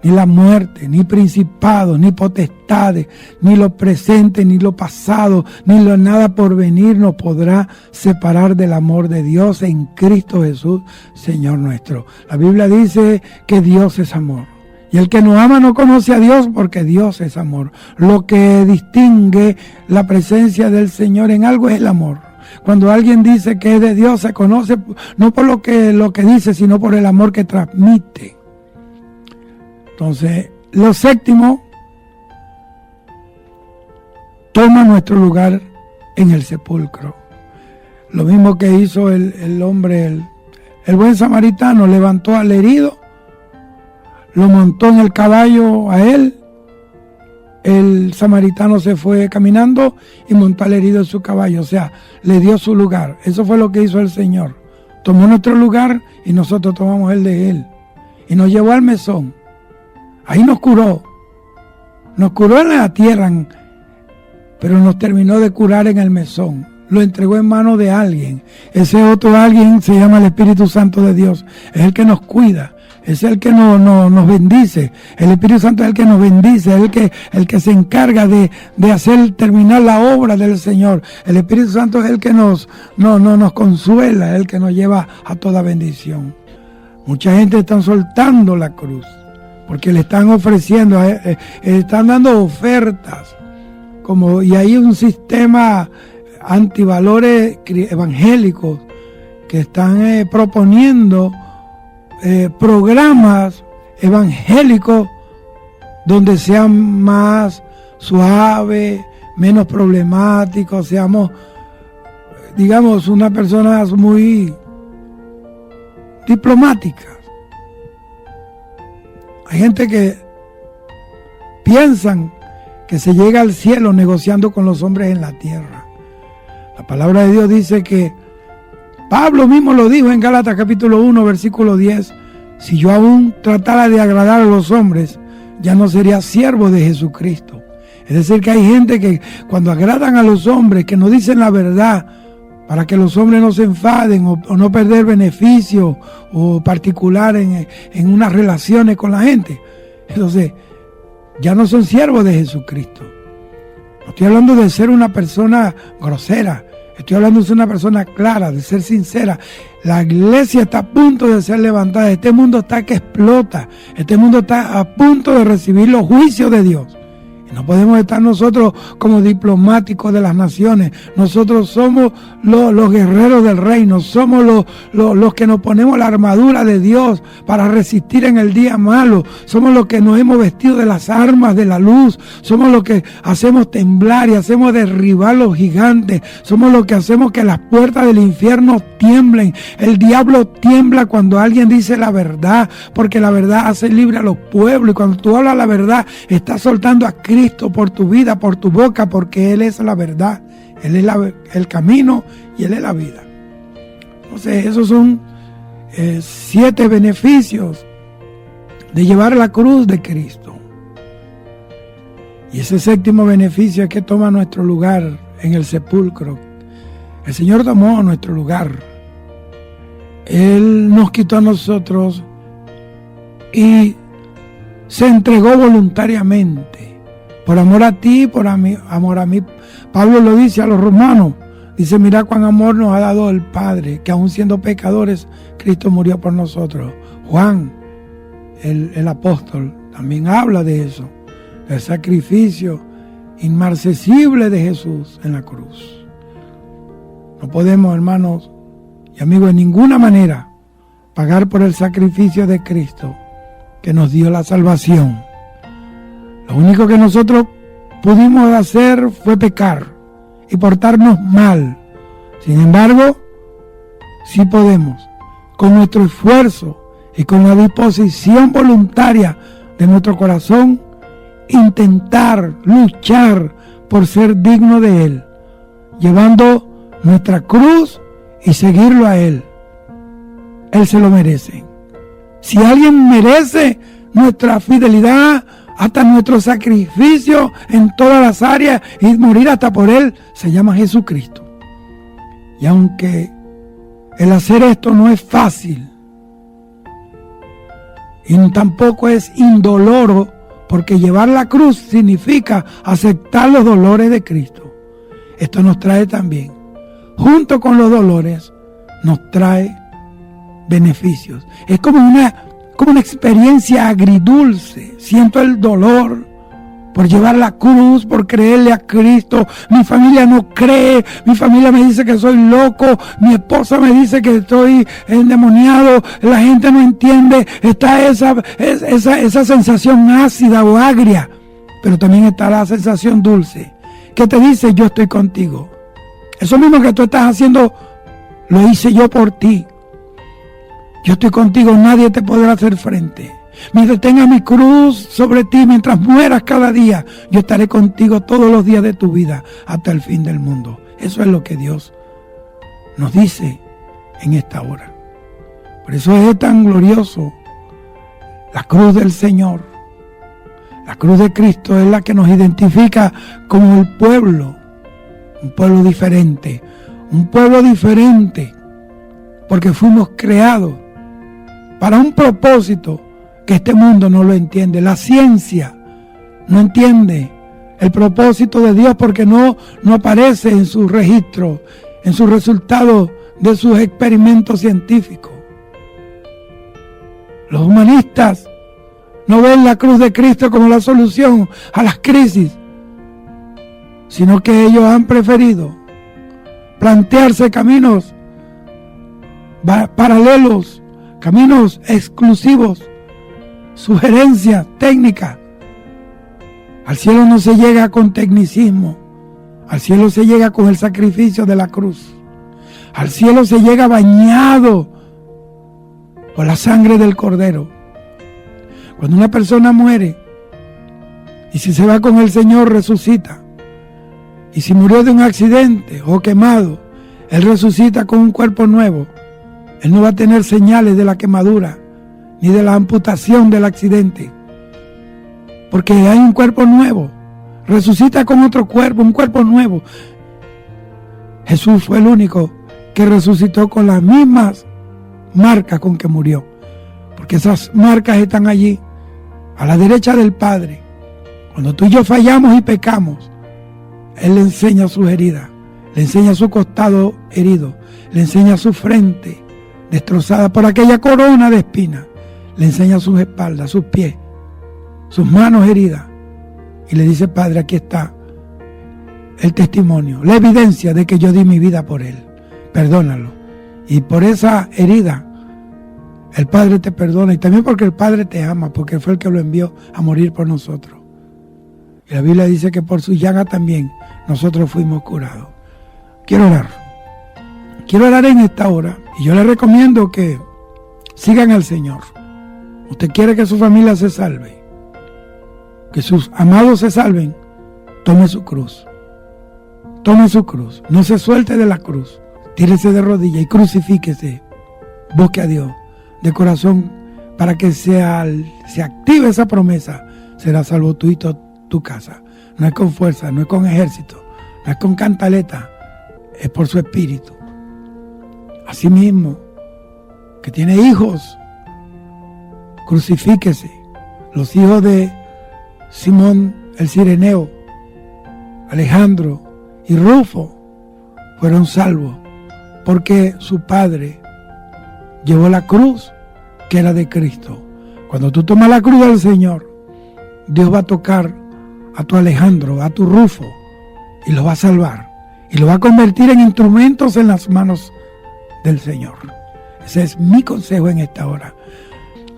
ni la muerte, ni principados, ni potestades, ni lo presente, ni lo pasado, ni lo nada por venir nos podrá separar del amor de Dios en Cristo Jesús, Señor nuestro. La Biblia dice que Dios es amor. Y el que no ama no conoce a Dios porque Dios es amor. Lo que distingue la presencia del Señor en algo es el amor. Cuando alguien dice que es de Dios, se conoce no por lo que dice, sino por el amor que transmite. Entonces, lo séptimo, toma nuestro lugar en el sepulcro. Lo mismo que hizo el hombre, el buen samaritano, levantó al herido, lo montó en el caballo a él, el samaritano se fue caminando y montó al herido en su caballo, o sea, le dio su lugar. Eso fue lo que hizo el Señor. Tomó nuestro lugar y nosotros tomamos el de él. Y nos llevó al mesón. Ahí nos curó en la tierra, pero nos terminó de curar en el mesón. Lo entregó en manos de alguien. Ese otro alguien se llama el Espíritu Santo de Dios. Es el que nos cuida, es el que nos bendice. El Espíritu Santo es el que nos bendice, es el que se encarga de hacer terminar la obra del Señor. El Espíritu Santo es el que nos consuela, es el que nos lleva a toda bendición. Mucha gente está soltando la cruz porque le están ofreciendo, están dando ofertas, y hay un sistema antivalores evangélicos que están proponiendo programas evangélicos donde sean más suaves, menos problemáticos, seamos, digamos, unas personas muy diplomáticas. Hay gente que piensan que se llega al cielo negociando con los hombres en la tierra. La palabra de Dios dice que Pablo mismo lo dijo en Gálatas capítulo 1, versículo 10. Si yo aún tratara de agradar a los hombres, ya no sería siervo de Jesucristo. Es decir, que hay gente que cuando agradan a los hombres, que no dicen la verdad, para que los hombres no se enfaden o no perder beneficio o particular en unas relaciones con la gente. Entonces, ya no son siervos de Jesucristo. No estoy hablando de ser una persona grosera, estoy hablando de ser una persona clara, de ser sincera. La iglesia está a punto de ser levantada, este mundo está que explota, este mundo está a punto de recibir los juicios de Dios. No podemos estar nosotros como diplomáticos de las naciones. Nosotros somos los guerreros del reino. Somos los que nos ponemos la armadura de Dios para resistir en el día malo. Somos los que nos hemos vestido de las armas de la luz. Somos los que hacemos temblar y hacemos derribar los gigantes. Somos los que hacemos que las puertas del infierno tiemblen. El diablo tiembla cuando alguien dice la verdad, porque la verdad hace libre a los pueblos. Y cuando tú hablas la verdad, estás soltando a Cristo por tu vida, por tu boca, porque Él es la verdad, Él es el camino y Él es la vida. Entonces, esos son 7 beneficios de llevar la cruz de Cristo. Y ese 7º beneficio es que toma nuestro lugar en el sepulcro. El Señor tomó nuestro lugar. Él nos quitó a nosotros y se entregó voluntariamente. Por amor a ti, por amor a mí. Pablo lo dice a los romanos, Dice, mira cuán amor nos ha dado el Padre, que aun siendo pecadores, Cristo murió por nosotros. Juan, el apóstol, también habla de eso, del sacrificio inmarcesible de Jesús en la cruz. No podemos, hermanos y amigos, de ninguna manera pagar por el sacrificio de Cristo que nos dio la salvación. Lo único que nosotros pudimos hacer fue pecar y portarnos mal. Sin embargo, sí podemos, con nuestro esfuerzo y con la disposición voluntaria de nuestro corazón, intentar, luchar por ser digno de Él, llevando nuestra cruz y seguirlo a Él. Él se lo merece. Si alguien merece nuestra fidelidad, hasta nuestro sacrificio en todas las áreas y morir hasta por Él, se llama Jesucristo. Y aunque el hacer esto no es fácil y tampoco es indoloro, porque llevar la cruz significa aceptar los dolores de Cristo. Esto nos trae también, junto con los dolores, nos trae beneficios. Es como una experiencia agridulce. Siento el dolor por llevar la cruz, por creerle a Cristo. Mi familia no cree, mi familia me dice que soy loco, mi esposa me dice que estoy endemoniado, la gente no entiende. Está esa sensación ácida o agria, pero también está la sensación dulce, que te dice, yo estoy contigo. Eso mismo que tú estás haciendo, lo hice yo por ti. Yo estoy contigo, nadie te podrá hacer frente. Mientras tenga mi cruz sobre ti, mientras mueras cada día, yo estaré contigo todos los días de tu vida hasta el fin del mundo. Eso es lo que Dios nos dice en esta hora. Por eso es tan glorioso la cruz del Señor. La cruz de Cristo es la que nos identifica como el pueblo, un pueblo diferente, porque fuimos creados para un propósito que este mundo no lo entiende. La ciencia no entiende el propósito de Dios porque no aparece en sus registros, en sus resultados de sus experimentos científicos. Los humanistas no ven la cruz de Cristo como la solución a las crisis, sino que ellos han preferido plantearse caminos paralelos, caminos exclusivos, sugerencias técnicas. Al cielo no se llega con tecnicismo, al cielo se llega con el sacrificio de la cruz. Al cielo se llega bañado por la sangre del Cordero. Cuando una persona muere y si se va con el Señor, resucita. Y si murió de un accidente o quemado, Él resucita con un cuerpo nuevo. Él no va a tener señales de la quemadura ni de la amputación del accidente, porque hay un cuerpo nuevo. Resucita con otro cuerpo, un cuerpo nuevo. Jesús fue el único que resucitó con las mismas marcas con que murió, porque esas marcas están allí, a la derecha del Padre. Cuando tú y yo fallamos y pecamos, Él le enseña sus heridas, le enseña su costado herido, le enseña su frente destrozada por aquella corona de espinas, le enseña sus espaldas, sus pies, sus manos heridas, y le dice: Padre, aquí está el testimonio, la evidencia de que yo di mi vida por Él, perdónalo. Y por esa herida el Padre te perdona, y también porque el Padre te ama, porque fue el que lo envió a morir por nosotros. Y la Biblia dice que por su llaga también nosotros fuimos curados. Quiero orar en esta hora, y yo les recomiendo que sigan al Señor. Usted quiere que su familia se salve, que sus amados se salven, tome su cruz. Tome su cruz, no se suelte de la cruz, tírese de rodillas y crucifíquese. Busque a Dios de corazón para que se active esa promesa. Será salvo tú y tu casa. No es con fuerza, no es con ejército, no es con cantaleta, es por su espíritu. Asimismo, que tiene hijos, crucifíquese. Los hijos de Simón el Cireneo, Alejandro y Rufo, fueron salvos porque su padre llevó la cruz que era de Cristo. Cuando tú tomas la cruz del Señor, Dios va a tocar a tu Alejandro, a tu Rufo, y lo va a salvar. Y lo va a convertir en instrumentos en las manos del Señor. Ese es mi consejo en esta hora.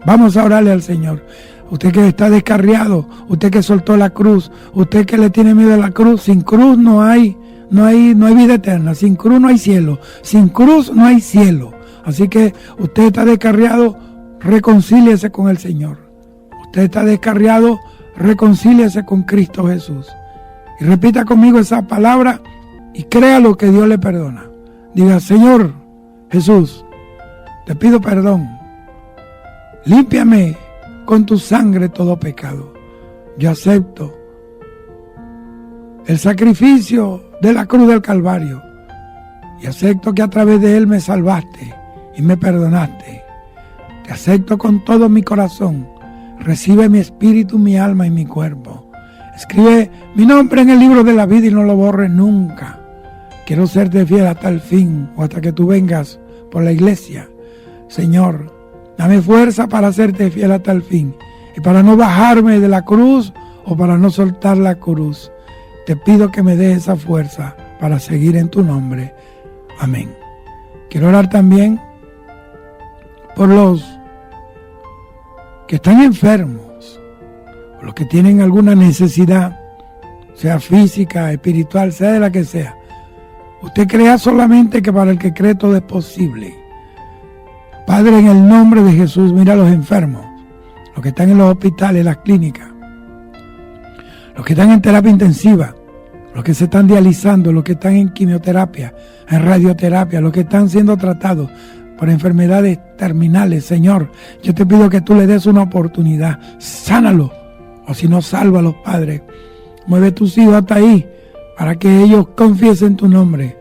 Vamos a orarle al Señor. Usted que está descarriado, usted que soltó la cruz, usted que le tiene miedo a la cruz, sin cruz no hay vida eterna, sin cruz no hay cielo, sin cruz no hay cielo. Así que usted está descarriado, reconcíliese con el Señor. Usted está descarriado, reconcíliese con Cristo Jesús. Y repita conmigo esa palabra y créalo que Dios le perdona. Diga: Señor Jesús, te pido perdón. Límpiame con tu sangre todo pecado. Yo acepto el sacrificio de la cruz del Calvario y acepto que a través de él me salvaste y me perdonaste. Te acepto con todo mi corazón. Recibe mi espíritu, mi alma y mi cuerpo. Escribe mi nombre en el libro de la vida y no lo borres nunca. Quiero serte fiel hasta el fin o hasta que tú vengas por la iglesia. Señor, dame fuerza para serte fiel hasta el fin y para no bajarme de la cruz o para no soltar la cruz. Te pido que me des esa fuerza para seguir en tu nombre. Amén. Quiero orar también por los que están enfermos, por los que tienen alguna necesidad, sea física, espiritual, sea de la que sea. Usted crea solamente que para el que cree todo es posible. Padre, en el nombre de Jesús, mira a los enfermos, los que están en los hospitales, las clínicas, los que están en terapia intensiva, los que se están dializando, los que están en quimioterapia, en radioterapia, los que están siendo tratados por enfermedades terminales. Señor, yo te pido que tú le des una oportunidad, sánalo, o si no, sálvalos, Padre. Mueve tus hijos hasta ahí, para que ellos confiesen tu nombre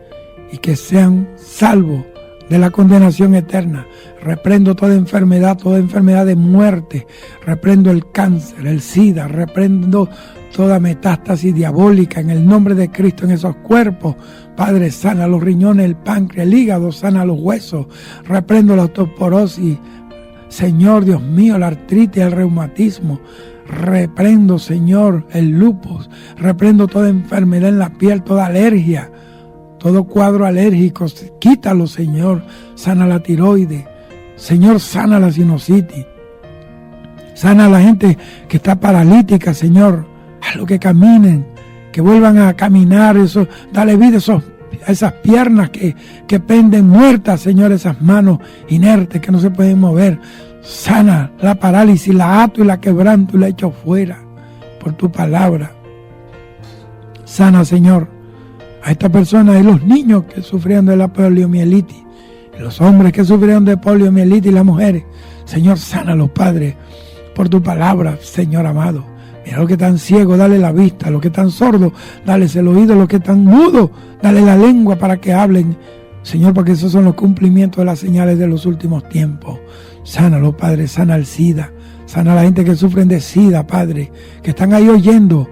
y que sean salvos de la condenación eterna. Reprendo toda enfermedad de muerte, reprendo el cáncer, el SIDA, reprendo toda metástasis diabólica en el nombre de Cristo en esos cuerpos. Padre, sana los riñones, el páncreas, el hígado, sana los huesos, reprendo la osteoporosis, Señor Dios mío, la artritis, el reumatismo, reprendo, Señor, el lupus, reprendo toda enfermedad en la piel, toda alergia, todo cuadro alérgico, quítalo, Señor. Sana la tiroides, Señor, sana la sinusitis, sana a la gente que está paralítica, Señor, a los que caminen, que vuelvan a caminar, eso, dale vida a esas piernas que penden muertas, Señor, esas manos inertes que no se pueden mover. Sana la parálisis, la ato y la quebranto y la echo fuera por tu palabra. Sana, Señor, a esta persona y los niños que sufrieron de la poliomielitis, y los hombres que sufrieron de poliomielitis y las mujeres. Señor, sana a los padres por tu palabra, Señor amado. Mira, los que están ciegos, dale la vista. Los que están sordos, dale el oído. Los que están mudos, dale la lengua para que hablen. Señor, porque esos son los cumplimientos de las señales de los últimos tiempos. Sánalo, Padre, sana el SIDA. Sana a la gente que sufren de SIDA, Padre, que están ahí oyendo,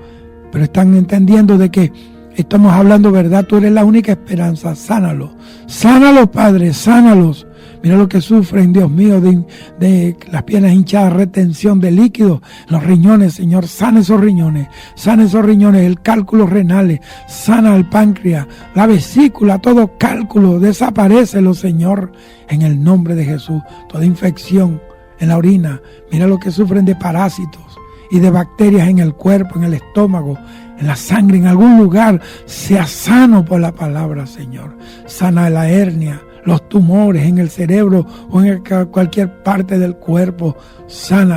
pero están entendiendo de que estamos hablando verdad. Tú eres la única esperanza. Sánalos. Sánalos, Padre, sánalos. Mira lo que sufren, Dios mío, de las piernas hinchadas, retención de líquidos, los riñones, Señor, sana esos riñones, el cálculo renales, sana el páncreas, la vesícula, todo cálculo, desaparécelo, Señor, en el nombre de Jesús. Toda infección en la orina, mira lo que sufren de parásitos y de bacterias en el cuerpo, en el estómago, en la sangre, en algún lugar, sea sano por la palabra, Señor. Sana la hernia, los tumores en el cerebro o en cualquier parte del cuerpo, sana.